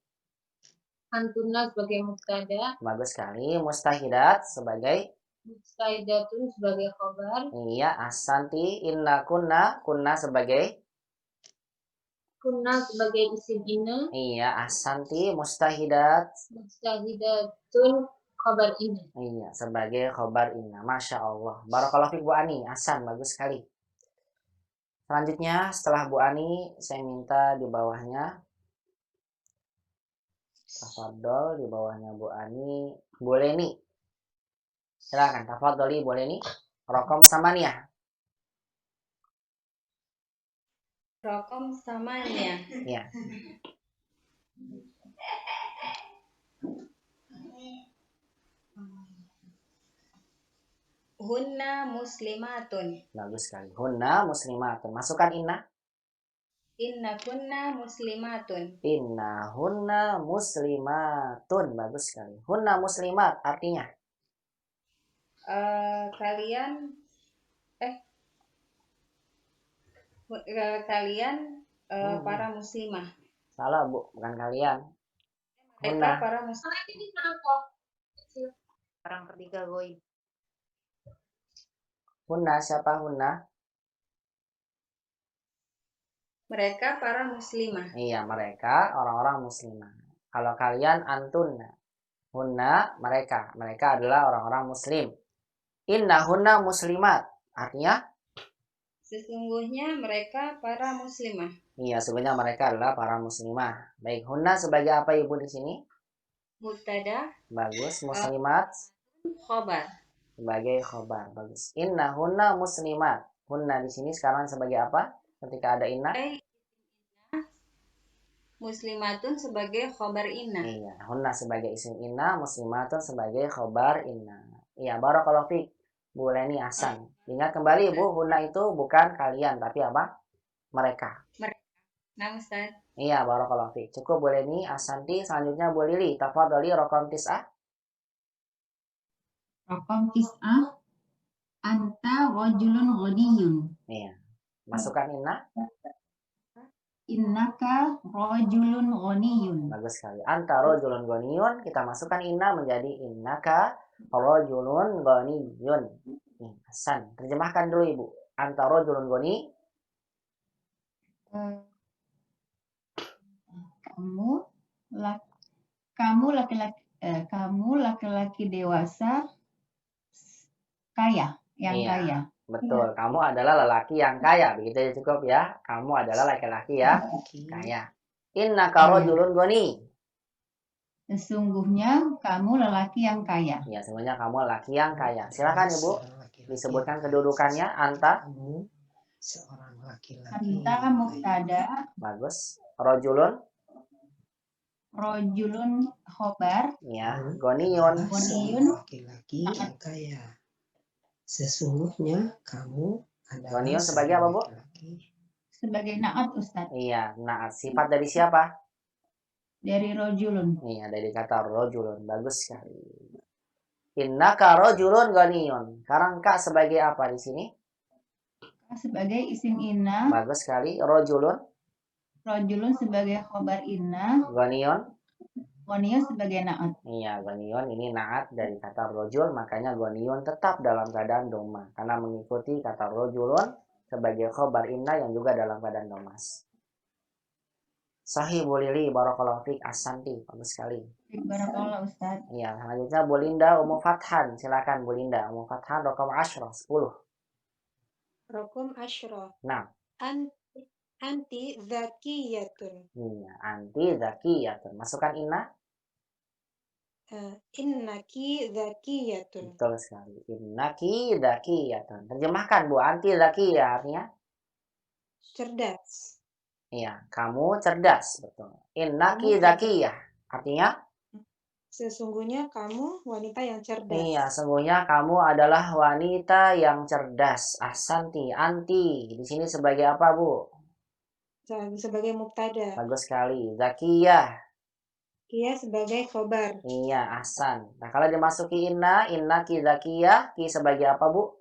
Antunna sebagai mubtada, Bagus sekali. Mustahidat sebagai mustahidatun sebagai khobar, iya, asanti. Inna kunna sebagai kunna sebagai isim inna, iya, asanti. Mustahidat mustahidatun khobar inna. iya, sebagai khobar inna. Masya Allah. Barakallahu fiik Bu Ani. Ahsan, bagus sekali. Selanjutnya, setelah Bu Ani, saya minta di bawahnya. Tafadhol, di bawahnya Bu Ani. Boleh nih. Silakan, tafadholi, boleh nih. Rokom samaniyah. Rokom samanya. Iya. Hunna muslimatun. Bagus sekali. Hunna muslimatun. Masukkan inna. Inna kunna muslimatun. Inna hunna muslimatun. Bagus sekali. Hunna muslimat artinya Kalian para muslimah. salah, Bu, bukan kalian. Mereka Hunna. para muslimah. Orang ketiga goib. Hunna siapa hunna? Mereka para muslimah. Iya, mereka orang-orang muslimah. Kalau kalian antunna. Hunna mereka. Mereka adalah orang-orang muslim. Inna hunna muslimat. Artinya? Sesungguhnya mereka para muslimah. Iya, sebenarnya mereka adalah para muslimah. Baik, hunna sebagai apa Ibu di sini? Mubtada, Bagus. Muslimat khobar. sebagai khobar. Bagus. Inna hunna muslimat. Hunna di sini sekarang sebagai apa? Ketika ada inna? Muslimatun sebagai khobar inna. Iya, hunna sebagai isim inna, muslimatun sebagai khobar inna. Iya, barakallahu fiik. Bu Leni Hasan. Ingat kembali Bu, hunna itu bukan kalian, tapi apa? Mereka. Nah, Ustaz. Iya, barakallahu fiik. Cukup Bu Leni, Asanti. Selanjutnya Bu Lili. Tafadholi raqam tis'ah. Raqam tis'ah. Anta rajulun ghaniyun. Iya. Masukkan inna. Innaka rajulun ghaniyun. Bagus sekali. Anta rajulun ghaniyun. Kita masukkan inna menjadi innaka rajulun ghaniyun. Hasan. Terjemahkan dulu Ibu. Anta rajulun goni. Kamu laki-laki dewasa kaya, yang Iya. kaya. Betul, kamu adalah lelaki yang kaya. Begitu ya cukup ya. Kamu adalah laki-laki yang kaya. Innaka rajulun goni. Sesungguhnya kamu lelaki yang kaya. Ya, sebenarnya kamu laki yang kaya. Silakan Ibu, disebutkan kedudukannya. Anta. Kamu seorang laki-laki. Anta mubtada, Bagus. Rojulun. rojulun khobar, Ya. Goniyun. Goniyun. Laki-laki yang kaya. Sesungguhnya kamu adalah Goniyun sebagai apa, Bu? laki-laki. sebagai naat Ustaz, Iya. Nah, sifat dari siapa? dari rojulun. Iya, dari kata rojulun. Bagus sekali. Innaka rojulun goniyun. Sekarang Kak sebagai apa di sini? Sebagai isim inna, Bagus sekali. Rojulun. rojulun sebagai khobar inna, Goniyun. Goniyun sebagai naat. Iya, goniyun ini naat dari kata rojul, makanya goniyun tetap dalam keadaan doma karena mengikuti kata rojulun sebagai khobar inna yang juga dalam keadaan domas. Sahih Bu Lili, barakallahu fiik, asanti, bagus sekali. Barakallah Ustaz. Iya, selanjutnya Bu Linda Ummu Fathan, silakan Bu Linda Ummu Fathan, raqam 10. Rokum asyra. Nah, Anti zakiyatun. iya, anti zakiyatun. Masukkan inna. Innaki zakiyatun. Betul sekali. Innaki zakiyatun. Terjemahkan Bu, anti zakiyah artinya? Cerdas. Iya, kamu cerdas, betul. Innaki zakiyah artinya? Sesungguhnya kamu wanita yang cerdas. Iya, sesungguhnya kamu adalah wanita yang cerdas. Ahsanti, anti. Di sini sebagai apa, Bu? Sebagai mubtada. Bagus sekali. Zakiyah. Ia sebagai khobar. Iya, ahsan. Nah, kalau dimasuki inna, innaki zakiyah, ki sebagai apa, Bu?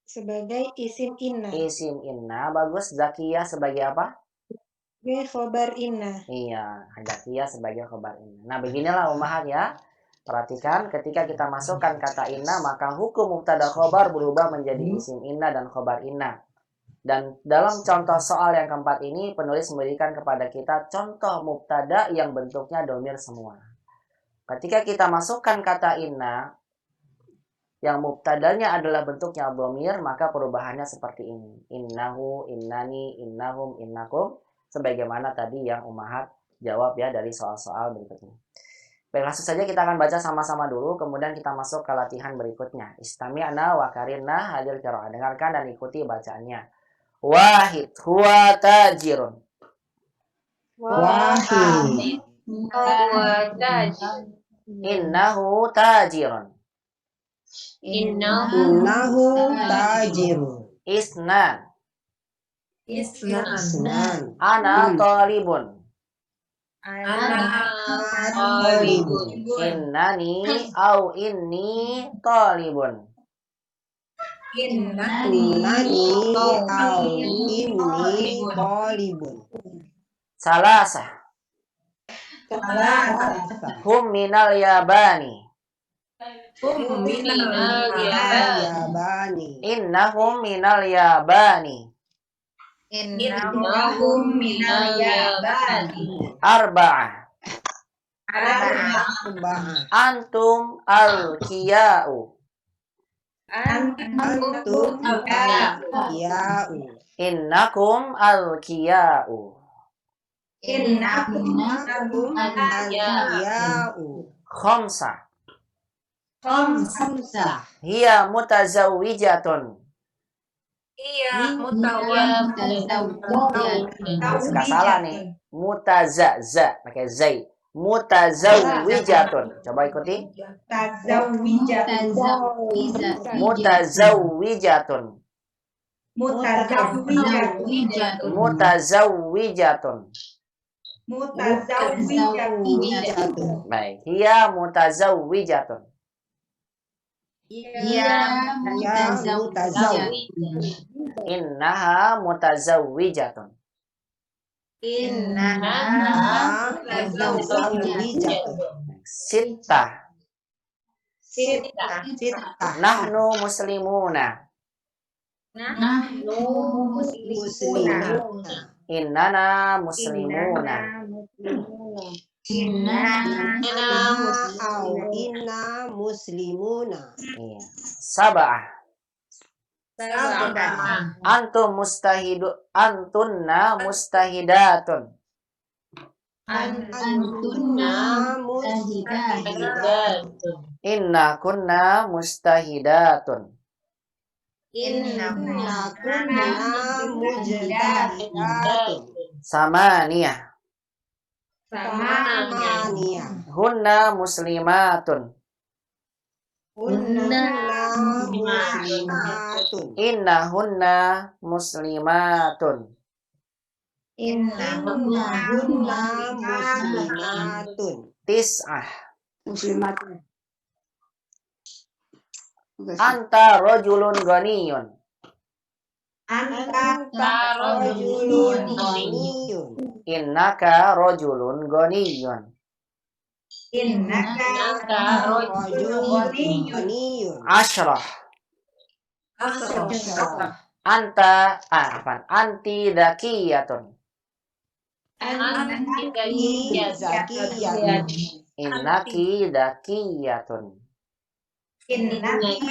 Sebagai isim inna. Isim inna, bagus. Zakiyah sebagai apa? Sebagai khobar inna. Iya, zakiyah sebagai khobar inna. Nah, beginilah ummahat ya. Perhatikan, ketika kita masukkan kata inna, maka hukum mubtada khobar berubah menjadi isim inna dan khobar inna. Dan dalam contoh soal yang keempat ini, penulis memberikan kepada kita contoh mubtada yang bentuknya domir semua. Ketika kita masukkan kata inna, yang mubtadanya adalah bentuknya domir, maka perubahannya seperti ini. Innahu, innani, innahum, innakum. Sebagaimana tadi yang ummahat jawab ya dari soal-soal berikutnya. Baik, langsung saja kita akan baca sama-sama dulu, kemudian kita masuk ke latihan berikutnya. Istami'na wa karinna hadir qiraah. Dengarkan dan ikuti bacaannya. Wahid huwa tajirun. Wahid. Innahu tajirun. Innahu tajirun. Isnan. Isnan. Ana talibun. Talibun. Innani au inni talibun. Innani au inni talibun. Salasah. Hum minal yabani. Yabani. Innahum minal yabani. Innahum minal yabani. Arba'ah. Arba'ah. Antum al-kiya'u. Antum al-kiya'u. Innakum al-kiya'u. Antum al-kiya'u. Khamsa. Khamsah. Hiya mutazawwijatun. Nggak salah nih. Mutaza pakai zai. Mutazawwijatun. Coba ikuti. Mutazawwijatun. Mutazawwijatun. Baik. Hiya mutazawwijatun. Innaha mutazawwijatun. Sittah. Nahnu muslimuna. Nahnu muslimuna. Innana muslimuna. Inna muslimuna. Iya. Sab'ah. Sab'ah. Antunna mustahidatun. Antunna mustahidatun. Inna kunna mustahidatun. Inna kunna mujahidatun. Samaniyah. Samaniyah. Hunna muslimatun. Hunna muslimatun. Inna hunna muslimatun. Hunna muslimatun. Tis'ah. Muslimatun. Anta rajulun ghaniyun. Anta rajulun ghaniyun. Innaka rajulun ghaniyun. Innaka rajulun ghaniyun. Ashrah. Anti dzakiyatun. Anti zakiyatun. Innaki dzakiyatun. Baik,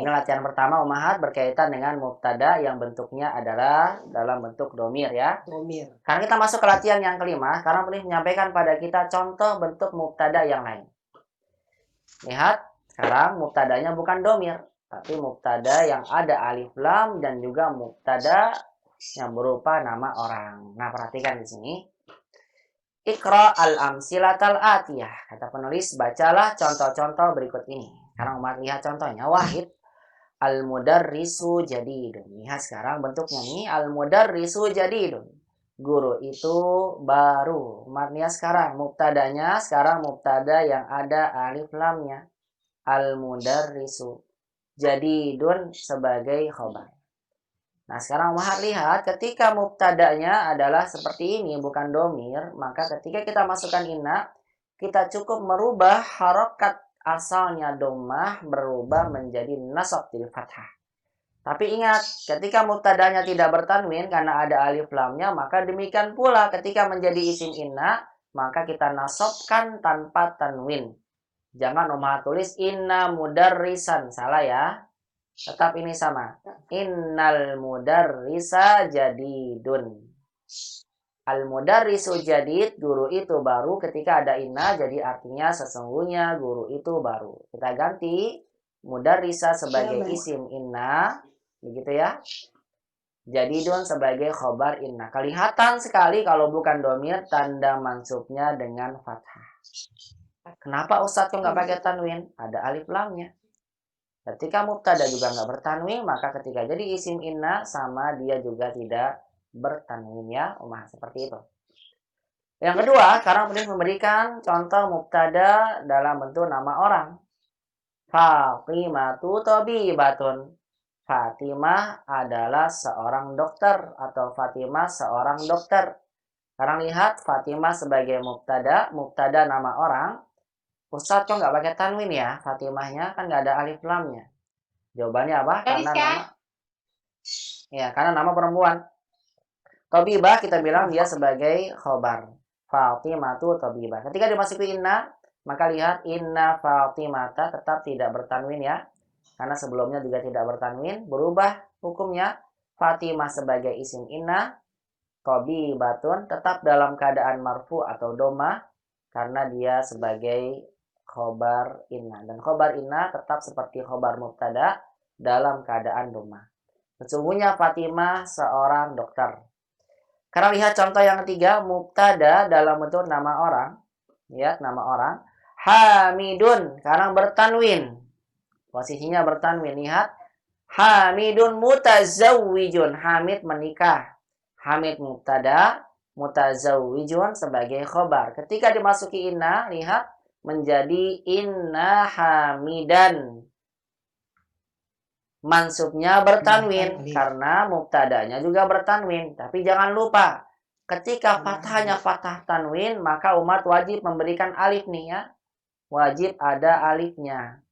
ini latihan pertama Ummahat berkaitan dengan mubtada yang bentuknya adalah dalam bentuk domir ya. Domir. Sekarang kita masuk ke latihan yang kelima. Sekarang penulis menyampaikan pada kita contoh bentuk mubtada yang lain. Lihat, sekarang mubtadanya bukan domir, tapi mubtada yang ada alif lam dan juga mubtada yang berupa nama orang. Nah, perhatikan di sini. Iqra al-amsilatal atiyah. Kata penulis, bacalah contoh-contoh berikut ini. Sekarang Umar lihat contohnya. Wahid. Al-mudarrisu jadidun. Lihat sekarang bentuknya nih. Al-mudarrisu jadidun. Guru itu baru. Umar lihat sekarang. Mubtadanya sekarang mubtada yang ada alif lamnya. Al-mudarrisu. Jadidun sebagai khobar. Nah, sekarang Umar lihat ketika mubtadanya adalah seperti ini, bukan domir, maka ketika kita masukkan inna, kita cukup merubah harokat asalnya dhammah berubah menjadi nasab bil fathah. Tapi ingat, ketika mubtadanya tidak bertanwin karena ada alif lamnya, maka demikian pula ketika menjadi isim inna, maka kita nasabkan tanpa tanwin. Jangan Umar tulis inna mudarrisan, salah ya. Tetap ini sama. Innal mudarrisa jadidun. Al mudarrisu jadid, guru itu baru. Ketika ada inna, jadi artinya sesungguhnya guru itu baru. Kita ganti mudarrisa sebagai isim inna, begitu ya. Jadidun sebagai khobar inna. Kelihatan sekali kalau bukan domir, tanda mansubnya dengan fathah. Kenapa Ustadz kok nggak pakai tanwin? Ada alif lamnya. Ketika mubtada juga nggak bertanwin, maka ketika jadi isim inna sama dia juga tidak bertanwin ya, seperti itu. Yang kedua, sekarang penulis memberikan contoh mubtada dalam bentuk nama orang. Fatimatu tabibatun. Fatimah adalah seorang dokter atau Fatimah seorang dokter. Sekarang lihat Fatimah sebagai mubtada nama orang. Ustadz kok nggak pakai tanwin ya? Fatimahnya kan nggak ada alif lamnya. Jawabannya apa? Karena nama perempuan. Tobibah kita bilang dia sebagai khobar. Fatimatu tobibah. Ketika dimasuki inna, maka lihat inna Fatimata tetap tidak bertanwin ya. Karena sebelumnya juga tidak bertanwin. Berubah hukumnya. Fatimah sebagai isim inna. Tobibatun tetap dalam keadaan marfu atau domah. Karena dia sebagai khobar inna. Dan khobar inna tetap seperti khobar mubtada dalam keadaan domah. Sesungguhnya Fatimah seorang dokter. Karena lihat contoh yang ketiga, mubtada dalam bentuk nama orang. Lihat nama orang. Hamidun. Sekarang bertanwin. Posisinya bertanwin. Lihat. Hamidun mutazawwijun. Hamid menikah. Hamid mubtada. Mutazawwijun sebagai khobar. Ketika dimasuki inna, lihat. Menjadi inna hamidan. Mansubnya bertanwin karena mubtadanya juga bertanwin. Tapi jangan lupa, ketika fathahnya fathah tanwin, maka umat wajib memberikan alif nih ya. Wajib ada alifnya.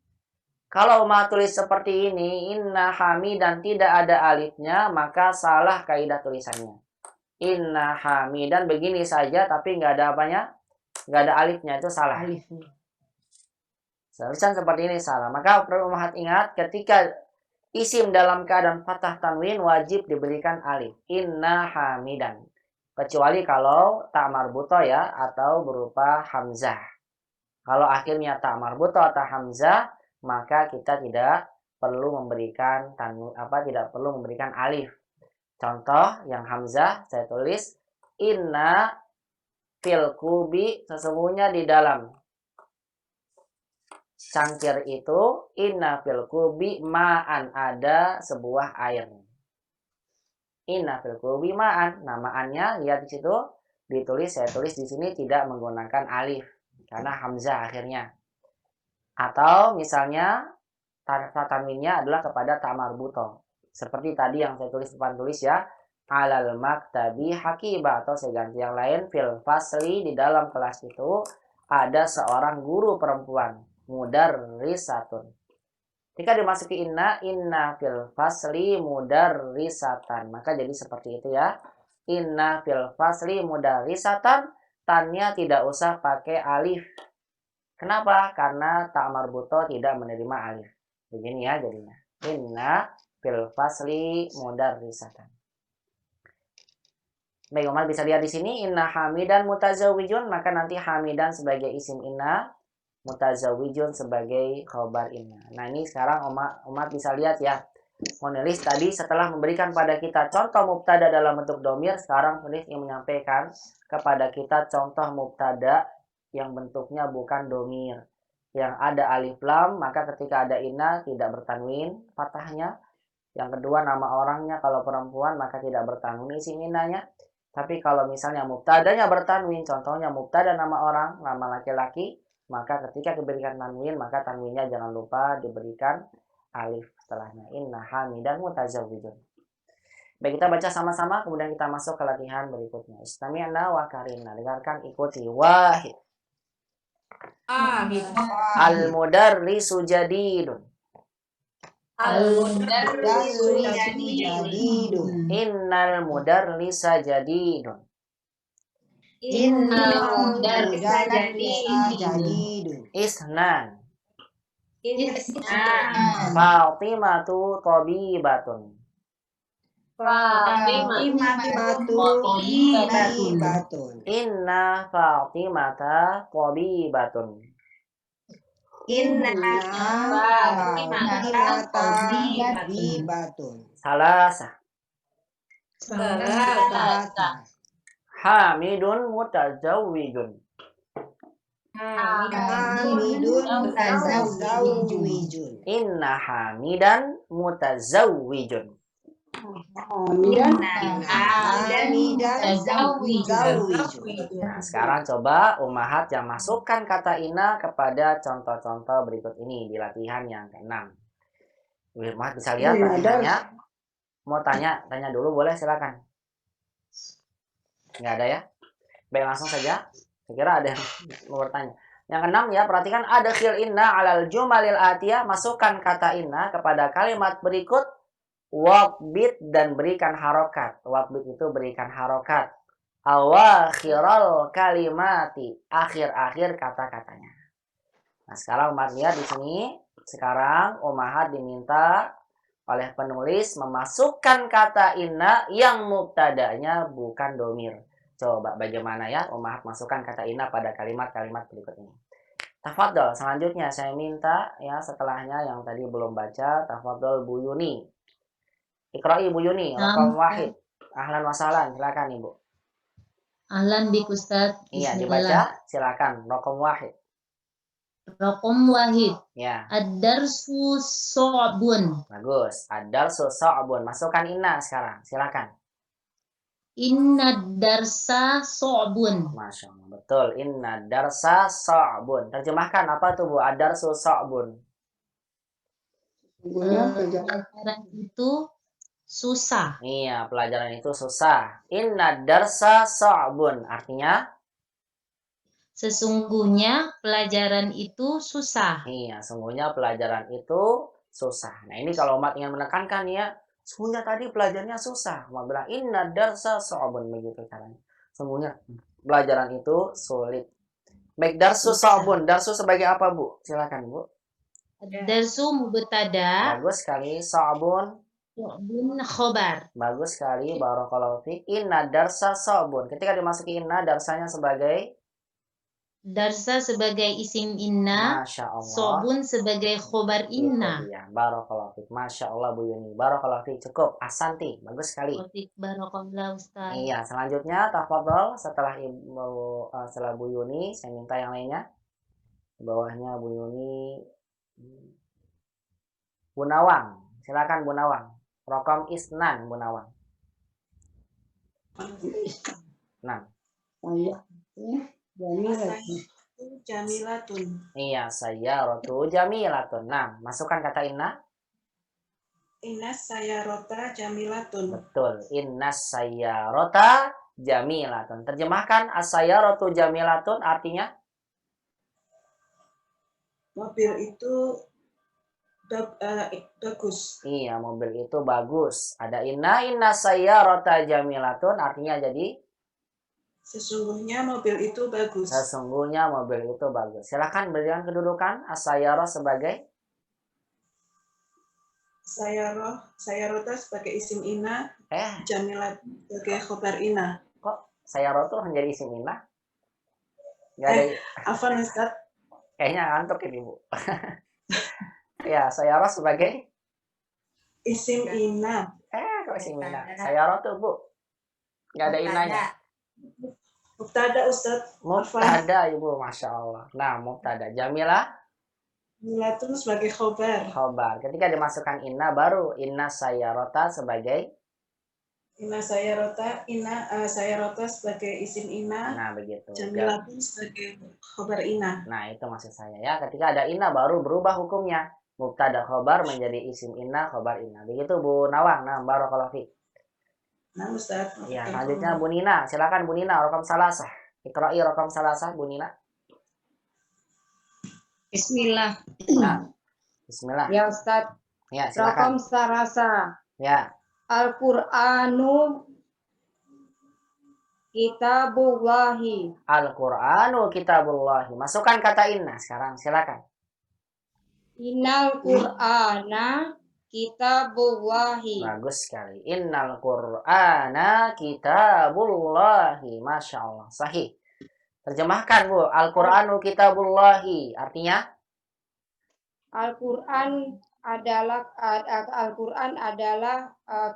Kalau Uma tulis seperti ini, inna hamidan tidak ada alifnya, maka salah kaidah tulisannya. Inna hamidan begini saja, tapi nggak ada apanya, nggak ada alifnya, itu salah. Tulisan seperti ini salah. Maka perlu Umahat ingat, ketika isim dalam keadaan fathah tanwin wajib diberikan alif. Inna hamidan. Kecuali kalau tak marbuto ya, atau berupa hamzah. Kalau akhirnya tak marbuto atau hamzah, maka kita tidak perlu memberikan tidak perlu memberikan alif. Contoh yang hamzah saya tulis inna fil kubi, sesungguhnya di dalam cangkir itu inna fil kubi ma'an, ada sebuah air. Inna fil kubi ma'an, namaannya lihat di situ ditulis, saya tulis di sini tidak menggunakan alif karena hamzah akhirnya. Atau misalnya tanwinnya adalah kepada ta marbuto. Seperti tadi yang saya tulis depan tulis ya, alal maktabi hakiba, atau saya ganti yang lain, fil fasli, di dalam kelas itu ada seorang guru perempuan, mudarrisatun. Ketika dimasuki inna fil fasli mudarrisatan, maka jadi seperti itu ya. Inna fil fasli mudarrisatan, tannya tidak usah pakai alif. Kenapa? Karena tak marbuto tidak menerima alif. Begini ya jadinya. Inna fil fasli mudarrisatan. Baik, Umar bisa lihat di sini inna hamidan mutazawijun, maka nanti hamidan sebagai isim inna, mutazawijun sebagai khobar inna. Nah, ini sekarang Umar bisa lihat ya. Menulis tadi setelah memberikan pada kita contoh mubtada dalam bentuk domir, sekarang penulis ingin menyampaikan kepada kita contoh mubtada yang bentuknya bukan domir, yang ada alif lam, maka ketika ada inna tidak bertanwin fathahnya. Yang kedua, nama orangnya kalau perempuan maka tidak bertanwin isim innanya. Tapi kalau misalnya mubtadanya bertanwin, contohnya mubtada nama orang, nama laki-laki, maka ketika diberikan tanwin maka tanwinnya jangan lupa diberikan alif setelahnya. Inna hamidan mutazawijun. Baik, kita baca sama-sama kemudian kita masuk ke latihan berikutnya. Istami'na wa karina, dengarkan ikuti. Wahid. Al-mudarrisu jadidun. Al-mudarrisu jadidun. Innal mudarrisa jadidun. Innal mudarrisa jadidun. Isnan. Isnan. Fatimatu tabibatun. Fatimatu tabibatun. Inna Fatimata tabibatun. Inna Fatimata tabibatun. Salasa. Salasa. Hamidun mutazawwijun. Hamidun mutazawwijun. Inna hamidan mutazawwijun. Nah, sekarang coba Ummahat yang masukkan kata inna kepada contoh-contoh berikut ini di latihan yang ke-6. Ummahat bisa lihat latihannya. Mau tanya dulu boleh, silakan. Nggak ada ya? Baik, langsung saja. Saya kira ada yang mau bertanya. Yang ke-6 ya, perhatikan adkhil inna alal jumalil atiyah, masukkan kata inna kepada kalimat berikut. Waqbit, dan berikan harokat. Waqbit itu berikan harokat. Awakhiral kalimati, akhir-akhir kata-katanya. Nah, sekarang Umar lihat di sini. Sekarang Ummahat diminta oleh penulis memasukkan kata inna yang mubtadanya bukan domir. Coba bagaimana ya Ummahat masukkan kata inna pada kalimat-kalimat berikut ini. Tafadhol, selanjutnya saya minta ya setelahnya yang tadi belum baca, tafadhol Bu Yuni. Iqra'i Bu Yuni, raqam wahid. Ahlan wa sahlan, silakan Ibu. Ahlan bik Ustaz. Iya, dibaca, silakan. Raqam wahid. Raqam wahid. Ya. Ad-darsu su'bun. Bagus. Ad-darsu su'bun. Masukkan inna sekarang, silakan. Inna darsa su'bun. Masya Allah, betul. Inna darsa su'bun. Terjemahkan apa tuh Bu? Ad-darsu su'bun. Pelajaran itu susah. Iya, pelajaran itu susah. Inna darsa su'bun. Artinya? Sesungguhnya pelajaran itu susah. Iya, sungguhnya pelajaran itu susah. Nah, ini kalau umat ingin menekankan ya, sungguhnya tadi pelajarannya susah. Umat bilang, inna darsa so'bun. Begitu caranya. Sungguhnya pelajaran itu sulit. Baik, darsu so'bun. Darsu sebagai apa, Bu? Silakan, Bu. Darsu mubtada, Bagus sekali. So'bun. so'bun khobar. Bagus sekali. Barakallahu fiik. Inna darsa so'bun. Ketika dimasuki inna, darsanya sebagai Darsa sebagai isim inna, Masya Allah. so'bun sebagai khobar inna. Itu dia. Barakallahu fiik. Masya Allah Bu Yuni. Barakallahu fiik. Cukup. Asanti. Bagus sekali. Wafik barakallah Ustaz. Iya, selanjutnya tafadhol setelah setelah Bu Yuni, saya minta yang lainnya. Di bawahnya Bu Yuni. Bu Nawang. Silakan Bu Nawang. Rokom isnan Bu Nawang. Nah. Jamilatun. Iya, saya rotu jamilatun. Nah, masukkan kata inna. Innas sayyarota jamilatun. Betul. Innas sayyarota jamilatun. Terjemahkan as-sayyaratu jamilatun artinya Mobil itu bagus. iya, mobil itu bagus. Ada inna sayyarota jamilatun artinya jadi Sesungguhnya mobil itu bagus. sesungguhnya mobil itu bagus. Silakan berikan kedudukan as-sayyarah sebagai Sayyarota sebagai isim inna, jamilat sebagai khobar inna. Kok sayyarah menjadi isim inna? Enggak ada. Afwan Ustaz. Kayaknya ngantuk ini, Bu. Ya, sayyarah sebagai isim inna. Kok isim inna? Sayyarah tuh, Bu. Enggak ada innanya. Mubtada Ustaz. Mubtada Ibu, Masya Allah. Nah, mubtada. Jamilatun sebagai khobar. Khobar. Ketika dimasukkan inna baru inna sayyarota sebagai sayyarota sebagai isim inna. Nah, begitu. Jamilatun sebagai khobar inna. Nah, itu maksud saya ya. Ketika ada inna baru berubah hukumnya. Mubtada khobar menjadi isim inna khobar inna. Begitu Bu Nawang. Nah, barakallahu fiik. Nah, Ustaz. Ya, selanjutnya Bu Nina. Silakan Bu Nina, rokam salasah. Iqra'i rokam salasah, Bu Nina. Bismillah. Nah, bismillah. Ya Ustaz. Ya, silakan. Rokam sarasa. Ya. Al-Qur'anu kitabullahi. Al-Qur'anu kitabullahi. Masukkan kata inna sekarang, silakan. Innal Qur'ana kitabullahi. Bagus sekali. Innal Qur'ana kitabullahi. Masya Allah. Sahih. Terjemahkan, Bu. Al-Qur'anu kitabullahi. Artinya? Al-Qur'an adalah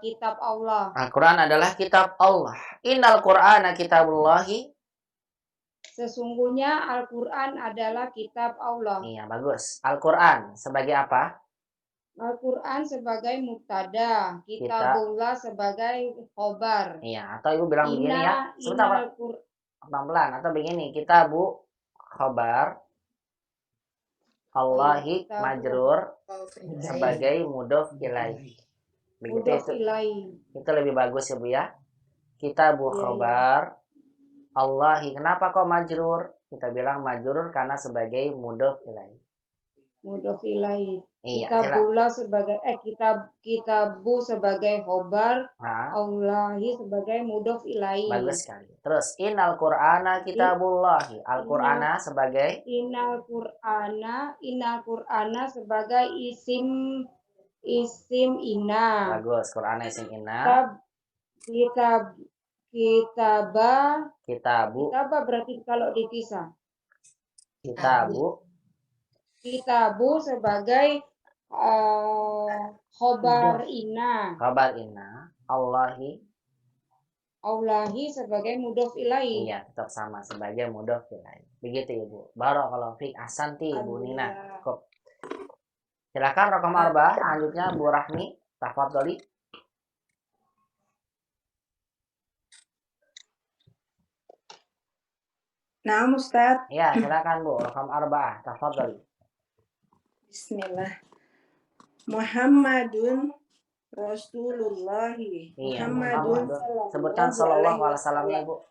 kitab Allah. Al-Qur'an adalah kitab Allah. Innal Qur'ana kitabullahi. Sesungguhnya Al-Qur'an adalah kitab Allah. Iya, bagus. Al-Qur'an sebagai apa? Al-Qur'an sebagai mubtada, kitabullah sebagai khobar. Iya, atau Ibu bilang begini ya. Sebentar, pelan-pelan. Atau begini, kitabu khobar, Allahi majrur sebagai mudhof ilaih. Begitu itu lebih bagus ya Bu ya. Kitabu khobar, Allahi. Kenapa kok majrur? Kita bilang majrur karena sebagai mudhof ilaih. Mudhof ilaih. Iya, Kitabullah sebagai kitabu sebagai khobar, Allahi sebagai mudhof ilaih. Bagus sekali. Terus innal Qur'ana kitabullahi. Al-Qur'ana sebagai innal Qur'ana sebagai isim inna. Bagus, Qur'ana isim inna. Kitabu berarti kalau dipisah. Kitabu sebagai khobar inna. Khobar inna. Allahi sebagai mudhof ilaih. Iya, tetap sama sebagai mudhof ilaih. Begitu Ibu. Barakallahu fiik. Ahsanti Bu Nina. Silakan raqam 4. Selanjutnya Bu Rahmi. Tafadholi. Nah, Ustaz. Ya, silakan Bu. Raqam 4. Tafadholi. Bismillah. Muhammadun Rasulullahi. Iya, Muhammadun. Sebutkan sallallahu alaihi wasallam ya, Bu.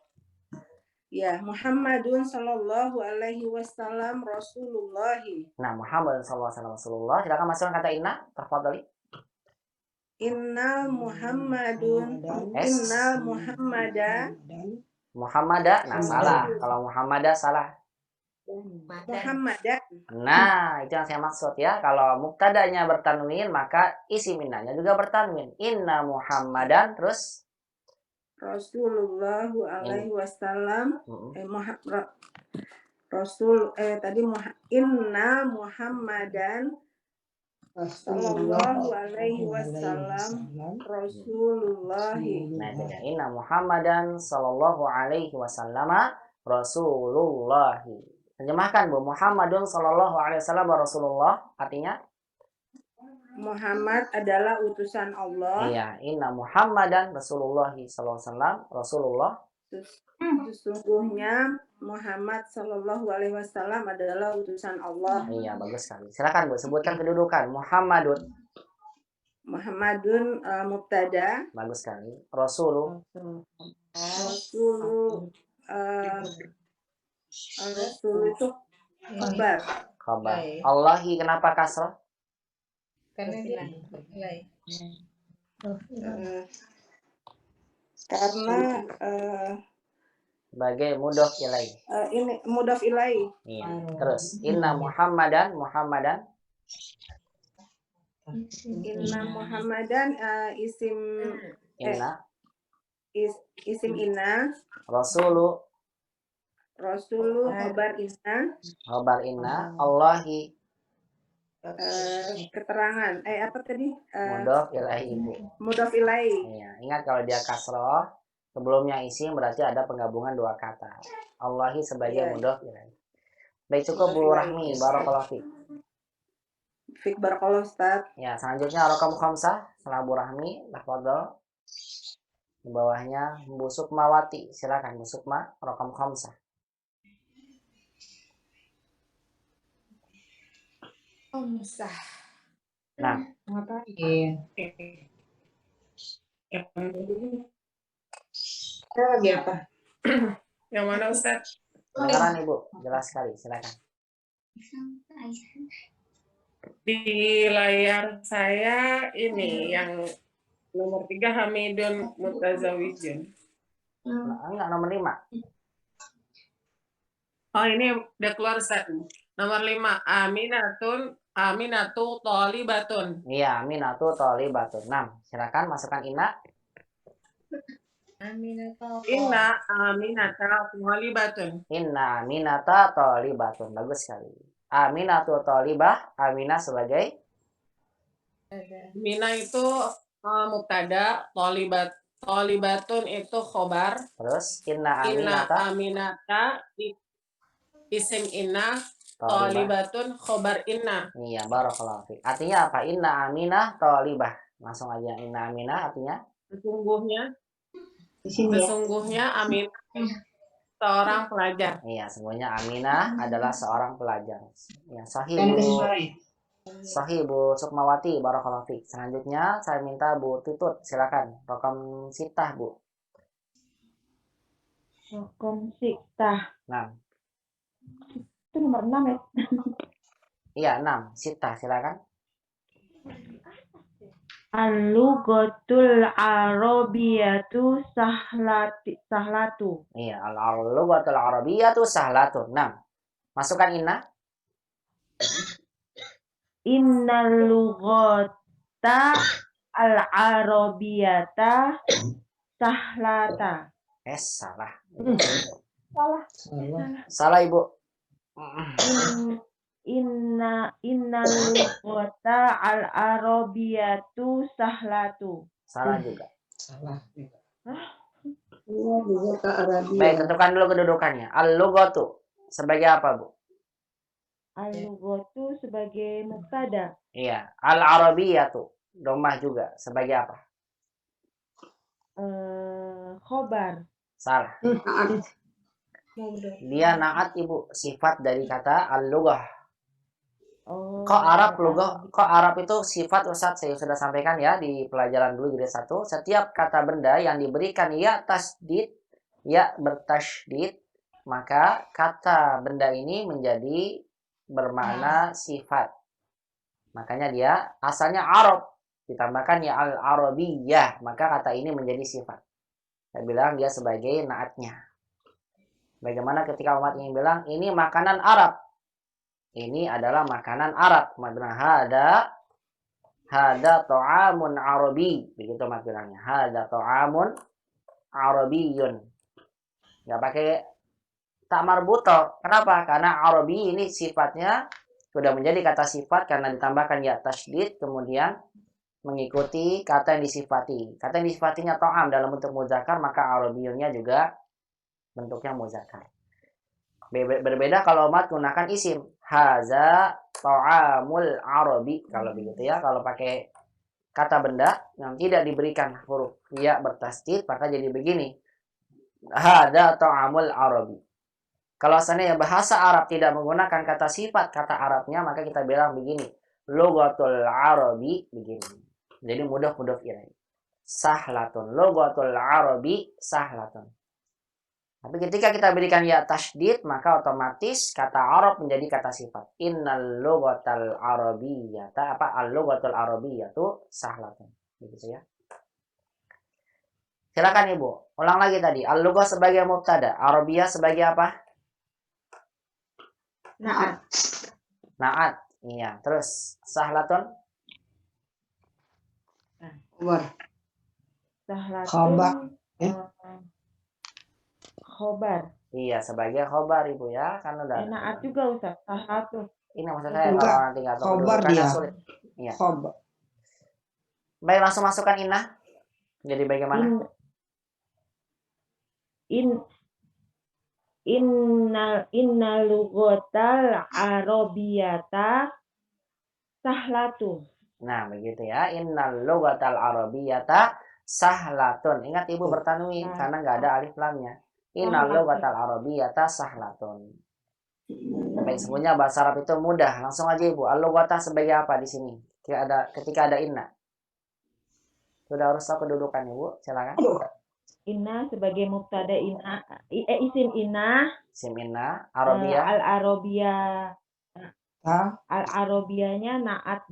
Ya, Muhammadun sallallahu alaihi wasallam Rasulullah. Nah, Muhammad sallallahu alaihi wasallam Rasulullah. Silakan masukkan kata inna. Tafadhali. Innal Muhammadun Es. Innal Muhammada Muhammada. Nah, salah. Kalau Muhammada salah. Muhammadan. Nah, itu yang saya maksud ya. Kalau mubtadanya bertanwin, maka isim innanya juga bertanwin. Inna Muhammadan, terus Rasulullah alaihi wasallam Inna Muhammadan sallallahu alaihi wasallam Rasulullah. Nah, itu ya. Inna Muhammadan sallallahu alaihi wasallam Rasulullah. Terjemahkan, Bu. Muhammadun sallallahu alaihi wasallam Rasulullah. Artinya? Muhammad adalah utusan Allah. Iya. Inna Muhammadan Rasulullah sallallahu alaihi wasallam Rasulullah. Sesungguhnya Muhammad sallallahu alaihi wasallam adalah utusan Allah. Iya, bagus sekali. Silakan, Bu, sebutkan kedudukan. Muhammadun. Muhammadun mubtada. Bagus sekali. Rasul itu khabar. Khabar. Allahi kenapa kasrah? Karena dia nilai. Karena Sebagai mudhof ilaih. ini mudhof ilaih. Iya. Terus inna Muhammadan Inna Muhammadan isim inna isim inna. Rasulu khabar inna. Allahi Keterangan apa tadi? mudhof ilaih, Ibu. Mudhof ilaih. Iya, ingat kalau dia kasroh sebelumnya isim berarti ada penggabungan dua kata. Allahi sebagai mudhof ilaih. Baik, cukup Bu Rahmi, barakallahu fiik. Fik barakallahu Ustaz. Ya, selanjutnya rakam khamsah setelah Bu Rahmi, tafadhol. Di bawahnya Bu Sukmawati, silakan Bu Sukma, rakam khamsah. Nah, Ngapain? Lagi apa? Yang mana Ustaz? kedengaran Ibu, jelas sekali, silakan. Di layar saya ini yang nomor 3 Hamidun Mutazawijun. Enggak, nomor 5. Oh, ini udah keluar Ustaz. Nomor 5 Aminatu Tholibatun. Iya, Aminatu Tholibatun. 6. Silakan masukkan inna. Inna Aminata Tholibatun. Inna Aminata Tholibatun. Bagus sekali. Aminatu Tholibah, Aminah sebagai Mina itu mubtada, Tholibatun itu khobar. terus inna Aminata Aminata isim inna, Tholibatun khobar inna. Iya, barakallahu fiik. Artinya apa? Inna Aminah Tholibah. Langsung aja inna Aminah artinya Sesungguhnya Aminah seorang pelajar. iya, semuanya Aminah adalah seorang pelajar. Ya, sahih Bu Sukmawati, barakallahu fiik. Selanjutnya saya minta Bu Tutut, silakan. Rakam sitah, Bu. Rakam sitah. 6. Itu nomor 6 ya? Iya, 6. Sitah, silakan. Al-lughatul arabiyatu sahlatu. Iya, al-lughatul arabiyyatu sahlatun. 6. Masukkan inna. Innal lughata al-arabiyata sahlata. Salah. Salah. Salah, Ibu. Innal lughata al-arabiyatu sahlatu. Salah juga. Salah. Baik, tentukan dulu kedudukannya. Al-lughatu sebagai apa, Bu? Al-lughatu sebagai mubtada. Iya, al-arabiyatu domah juga sebagai apa? Khobar. Salah. Dia naat, Ibu, sifat dari kata al-lughah. Kok Arab itu sifat, Ustaz, saya sudah sampaikan ya di pelajaran dulu jilid 1. Setiap kata benda yang diberikan ya tasdid, ya bertasydid, maka kata benda ini menjadi bermakna sifat. Makanya dia asalnya Arab, ditambahkan ya al-Arabiyah, maka kata ini menjadi sifat. Saya bilang dia sebagai naatnya. Bagaimana ketika umat ini bilang ini makanan Arab, ini adalah makanan Arab, umat bilang hada ta'amun Arabi, begitu umat bilangnya, hada ta'amun Arabiyun. Nggak pakai tak marbuto. Kenapa? Karena Arabi ini sifatnya sudah menjadi kata sifat karena ditambahkan ya tasydid, kemudian mengikuti kata yang disifati. Kata yang disifatinya ta'am dalam bentuk muzakkar, maka Arabiyunnya juga bentuknya muzakkar. Berbeda kalau umat gunakan isim. Haza ta'amul Arabi. Kalau begitu ya, kalau pakai kata benda yang tidak diberikan huruf ya bertasydid, maka jadi begini. Haza ta'amul Arabi. Kalau seandainya bahasa Arab tidak menggunakan kata sifat kata Arabnya, maka kita bilang begini, lughatul Arabi, begini. Jadi mudhaf ilaih. Sahlatun, lughatul Arabi sahlatun. Tapi ketika kita berikan ya tasydid, maka otomatis kata Arab menjadi kata sifat. Innal lughatal arabiyyata, al-lughatul arabiyyatu sahlatun. Begitu ya. Silakan Ibu, ulang lagi tadi. Al-lughah sebagai mubtada, Arabiyah sebagai apa? Naat. Iya. Terus sahlatun? Khobar. Sahlatun. Khobar. Khobar. Iya, sebagai khobar Ibu ya. Kan udah. Naat juga Ustaz. Sahlatun. Ini maksud saya Enggak. kalau nanti nggak tahu Khobar kedudukannya dia. sulit. Iya. Khobar. Baik, langsung masukkan inna. Jadi bagaimana? Inna lughatal arabiyyata sahlatun. Nah, begitu ya. Innal lughatal arabiyyata sahlatun. Ingat Ibu bertanwin karena nggak ada alif lamnya. Innal lughatal arabiyyata sahlatun. Baik, semuanya bahasa Arab itu mudah. Langsung aja Ibu. Al-lughata sebagai apa di sini? Ketika ada inna. Sudah harus tahu kedudukan Ibu. Silakan. Inna sebagai mubtada inna, isim inna. Isim inna, Arabiyah. Al-Arabiyahnya naat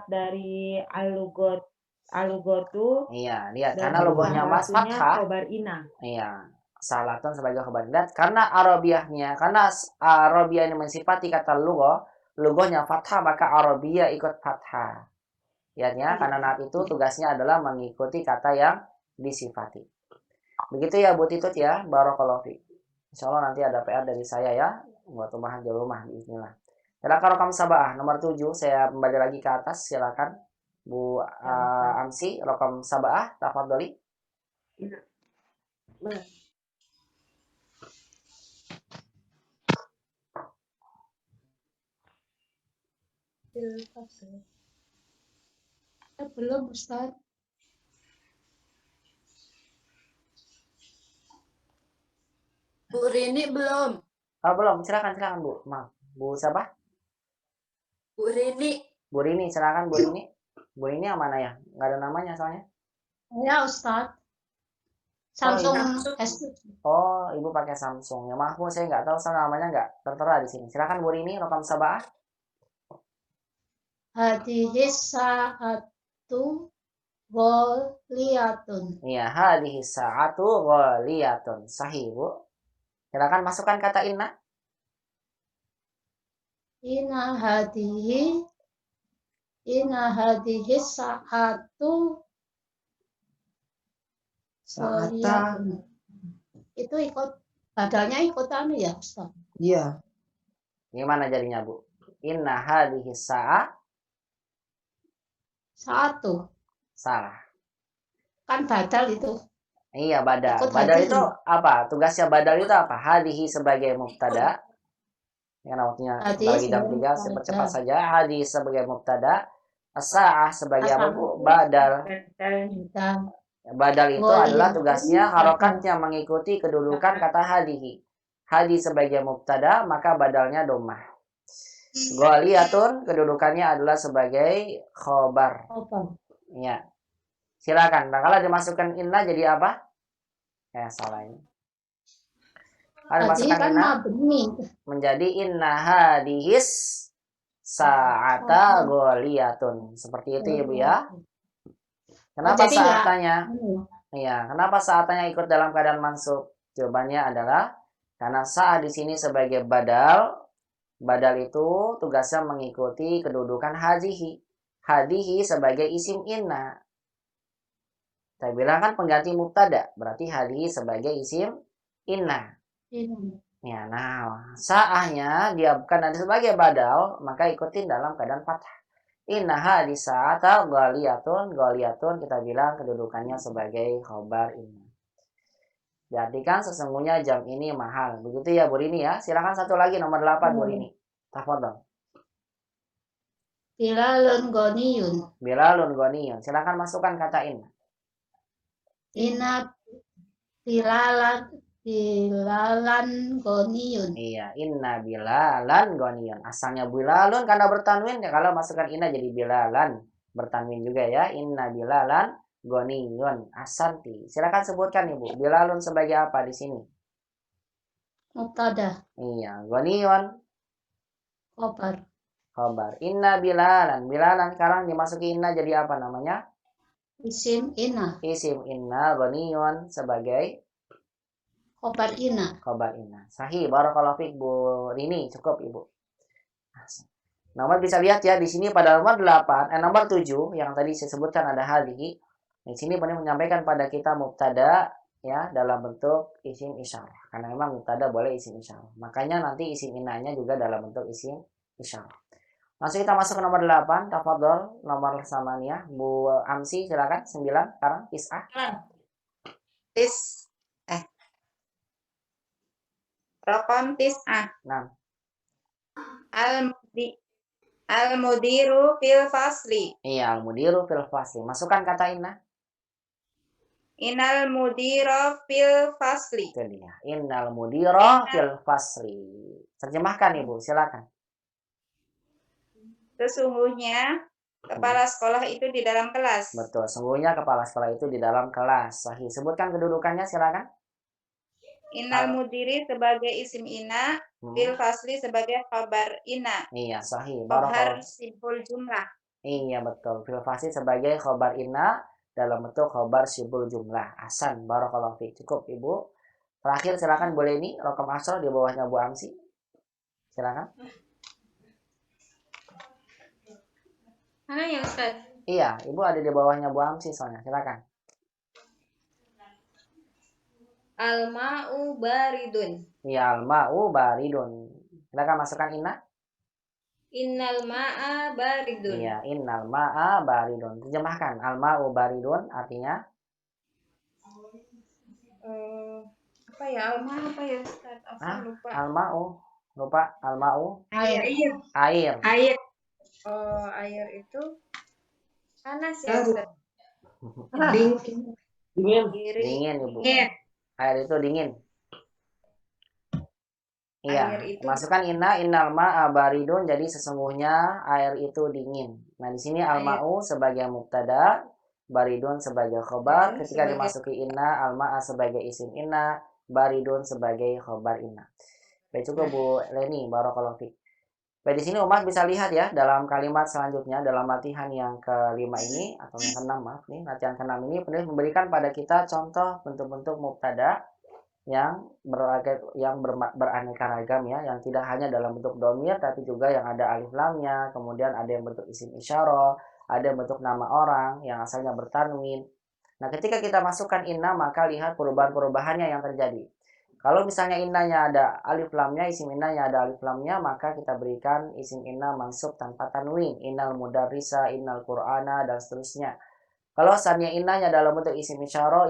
dari al-lughatu. Iya, lihat karena logonya Mas fathah. Khobar inna. Iya, sahlatun sebagai khobar. Lihat karena Arabiyahnya, karena Arabiyah ini mensifati kata logonya fathah, maka Arabiyah ikut fathah. Lihatnya, karena naat itu tugasnya adalah mengikuti kata yang disifati. Begitu ya Bu Titut ya, barakallahu fiik. Insyaallah nanti ada PR dari saya ya buat tambahan di rumah bismillah. Silakan rokam sabah nomor 7, saya kembali lagi ke atas, silakan Bu Amsi, rokam sabah, tafadholi. Belum Ustaz. Bu Rini belum. Oh, belum. Silakan Bu. Maaf. Bu siapa? Bu Rini. Bu Rini, silakan Bu Rini. Bu Rini yang mana ya? Nggak ada namanya soalnya. Ya Ustaz. Samsung S. Oh, Ibu pakai Samsung. Ya maaf Bu, saya nggak tahu soal namanya nggak tertera di sini. Silakan Bu Rini, rokam sabah. Hadis sa'atu ghaliyatun. Iya, hadhihi sa'atu ghaliyatun. Sahih, Bu. Silakan masukkan kata inna. Inna hadihi sa'atu ghaliyatun. Itu ikut badalnya ikutan ya Ustaz. Iya. Gimana jadinya Bu? Inna hadhihi satu. Salah. Kan badal itu. Iya, badal. Ikut Badal hadis. itu apa? Tugasnya badal itu apa? Hadhihi sebagai mubtada. Yang waktunya lagi jam 3, cepat-cepat saja. Hadis sebagai mubtada. As-sa'ah sebagai apa Bu? Badal. Badal itu adalah tugasnya harokatnya mengikuti kedudukan kata hadhihi. Hadis sebagai mubtada, maka badalnya dhammah. Ghaliyatun kedudukannya adalah sebagai khobar. Ya. Silakan. Nah, kalau dimasukkan inna jadi apa? Salah ini. Ada Tadi masukkan kan inna mabni. menjadi inna hadihis sa'ata ghaliyatun. Seperti itu ya Bu ya. Kenapa jadi nggak sa'atanya? Iya, kenapa sa'atanya ikut dalam keadaan mansub? Jawabannya adalah karena sa'at di sini sebagai badal. Badal itu tugasnya mengikuti kedudukan hadihi. Hadihi sebagai isim inna. Saya bilang kan pengganti mubtada, berarti hadihi sebagai isim inna. Ya, nah, sa'ahnya dia bukan ada sebagai badal, maka ikutin dalam keadaan fathah. Inna hadis sa'ata ghaliyatun kita bilang kedudukannya sebagai khobar inna. Diartikan sesungguhnya jam ini mahal. Begitu ya Bu Rini ya. Silakan satu lagi nomor 8 Bu Rini. Tafadhol. Bilalun goniyun. Bilalun goniyun. Silakan masukkan kata inna. Inna bilalan goniyun. Iya, inna bilalan goniyun. Asalnya bilalun karena bertanwin ya, kalau masukkan inna jadi bilalan. Bertanwin juga ya. Inna bilalan goniyun. Asanti. Silakan sebutkan Ibu. Bilalun sebagai apa di sini? Mubtada. Iya, goniyun. Khobar. Khobar. Inna bilalan. Bilalan sekarang dimasuki inna jadi apa namanya? Isim inna. Isim inna goniyun sebagai Khobar inna. khobar inna. Sahih. Barakallahu fiik Bu Rini. Cukup Ibu. Nomor bisa lihat ya di sini pada nomor 8, nomor 7 yang tadi saya sebutkan ada hadihi. Di sini benar menyampaikan pada kita mubtada ya dalam bentuk isim isyarah. Karena memang mubtada boleh isim isyarah. Makanya nanti isim innanya juga dalam bentuk isim isyarah. Langsung kita masuk ke nomor 8, tafadhol nomor samania. Bu Amsi silakan 9 sekarang is'ah. Rokam tis'ah. Nah, Al-mudiru fil fasli. iya al-mudiru fil fasli. Masukkan kata inna. Innal mudira fil fasli. Itu dia. Innal mudira fil fasli. Terjemahkan Ibu, silakan. Sesungguhnya kepala sekolah itu di dalam kelas. Betul, sungguhnya kepala sekolah itu di dalam kelas. Sahih. Sebutkan kedudukannya silakan. Innal mudiri sebagai isim inna, fil fasli sebagai khabar inna. Iya, sahih. Khabar sibul jumlah. Iya, betul. Fil fasli sebagai khabar inna dalam bentuk khabar sibul jumlah. Hasan, barakallahu fiik. Cukup, Ibu. Terakhir silakan boleh ini rokam asro di bawahnya Bu Amsi. Silakan. Mana ya Ustaz? Iya, Ibu ada di bawahnya Bu Amsi soalnya. Silakan. Al-ma'u baridun. Iya, al-ma'u baridun. Silakan masukkan inna. Innal ma'a baridun. Iya, innal ma'a baridun. Terjemahkan. Al-ma'u baridun artinya Apa ya? Al-ma apa ya Ustaz? Lupa. Al-ma'u. Lupa al-ma'u. Air. Air. Oh, air itu panas ya Ustaz? Dingin, Ibu. Air itu dingin. Iya, masukkan inna innal ma'a baridun jadi sesungguhnya air itu dingin. Nah, di sini al-ma'u sebagai mubtada, baridun sebagai khobar. Ketika dimasuki inna, al-ma'a sebagai isim inna, baridun sebagai khobar inna. Baik, cukup Bu Leni, barakallahu fiik. Baik, di sini umat bisa lihat ya dalam kalimat selanjutnya dalam latihan yang kelima ini atau yang keenam, maaf nih, latihan keenam ini penulis memberikan pada kita contoh bentuk-bentuk mubtada yang beraneka ragam ya, yang tidak hanya dalam bentuk dhamir tapi juga yang ada alif lamnya, kemudian ada yang bentuk isim isyarah, ada yang bentuk nama orang yang asalnya bertanwin. Nah, ketika kita masukkan inna maka lihat perubahan-perubahannya yang terjadi. Kalau misalnya innanya ada alif lamnya, isim innanya ada alif lamnya, maka kita berikan isim inna mansub tanpa tanwin. Innal mudarrisa, innal qur'ana, dan seterusnya. Kalau seandainya innanya dalam bentuk isim isyarah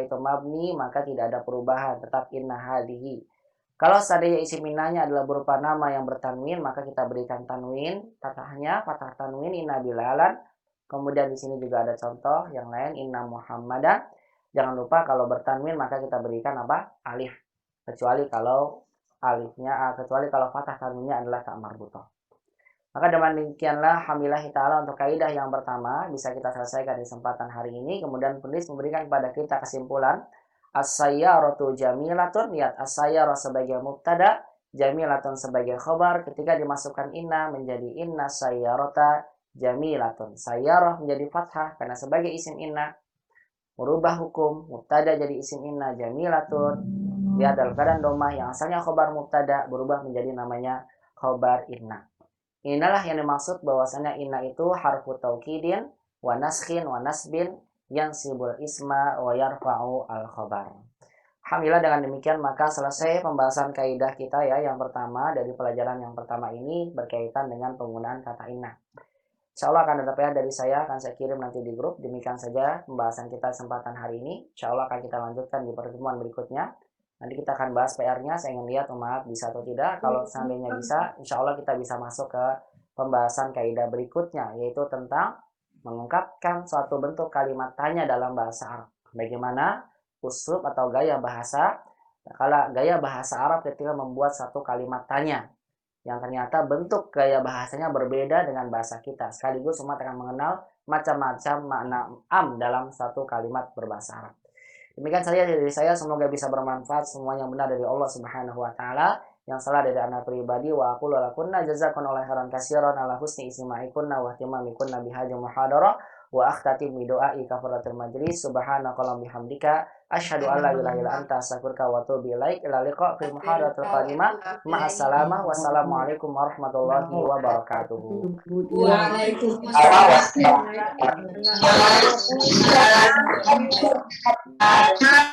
itu mabni, maka tidak ada perubahan, tetap inna hadihi. Kalau seandainya isim innanya adalah berupa nama yang bertanwin, maka kita berikan tanwin, fathahnya, fathah tanwin, inna bilalan. Kemudian di sini juga ada contoh yang lain, inna muhammadan. Jangan lupa kalau bertanwin maka kita berikan apa? Alif. Kecuali kalau fathah tanwinnya adalah tak marbutoh. Maka demikianlah alhamdulillah ta'ala untuk kaidah yang pertama bisa kita selesaikan di kesempatan hari ini. Kemudian penulis memberikan kepada kita kesimpulan as-sayyaratu jamilatun, lihat as-sayyarah sebagai mubtada, jamilatun sebagai khobar. Ketika dimasukkan inna menjadi inna sayyarata jamilatun. Sayyarah menjadi fathah karena sebagai isim inna. Merubah hukum, mubtada jadi isim inna jamilatun. Dia dalam keadaan domah yang asalnya khobar mubtada berubah menjadi namanya khobar inna. Inilah yang dimaksud bahwasanya inna itu harfu taukidin wa naskhin wa nasbin yang sibul isma wa yarfa'u al khobar. Alhamdulillah, dengan demikian maka selesai pembahasan kaidah kita ya. Yang pertama dari pelajaran yang pertama ini berkaitan dengan penggunaan kata inna. Insyaallah akan ada PR dari saya, akan saya kirim nanti di grup. Demikian saja pembahasan kita kesempatan hari ini. Insyaallah akan kita lanjutkan di pertemuan berikutnya. Nanti kita akan bahas PR-nya. Saya ingin lihat umat bisa atau tidak. Kalau seandainya bisa, insyaallah kita bisa masuk ke pembahasan kaidah berikutnya, yaitu tentang mengungkapkan suatu bentuk kalimat tanya dalam bahasa Arab. Bagaimana uslub atau gaya bahasa, kalau gaya bahasa Arab ketika membuat satu kalimat tanya yang ternyata bentuk gaya bahasanya berbeda dengan bahasa kita. Sekaligus umat akan mengenal macam-macam makna dalam satu kalimat berbahasa Arab. Demikian saja dari saya, semoga bisa bermanfaat. Semuanya benar dari Allah Subhanahu wa taala, yang salah dari anak pribadi. Wa aqulu lakunna jazakumullahu khairan katsiran ala husni isma'ikunna wa ihtimamikunna bihadhihi muhadarah. Wa akhtatim bi doai kafaratul majlis. Subhanakallahumma bihamdika asyhadu an la ilaha illa anta astaghfiruka wa atubu ilaik. Ila liqa fil muhadaratil qadimah. Ma'assalamah. Wassalamualaikum warahmatullahi wabarakatuh. Waalaikumsalam.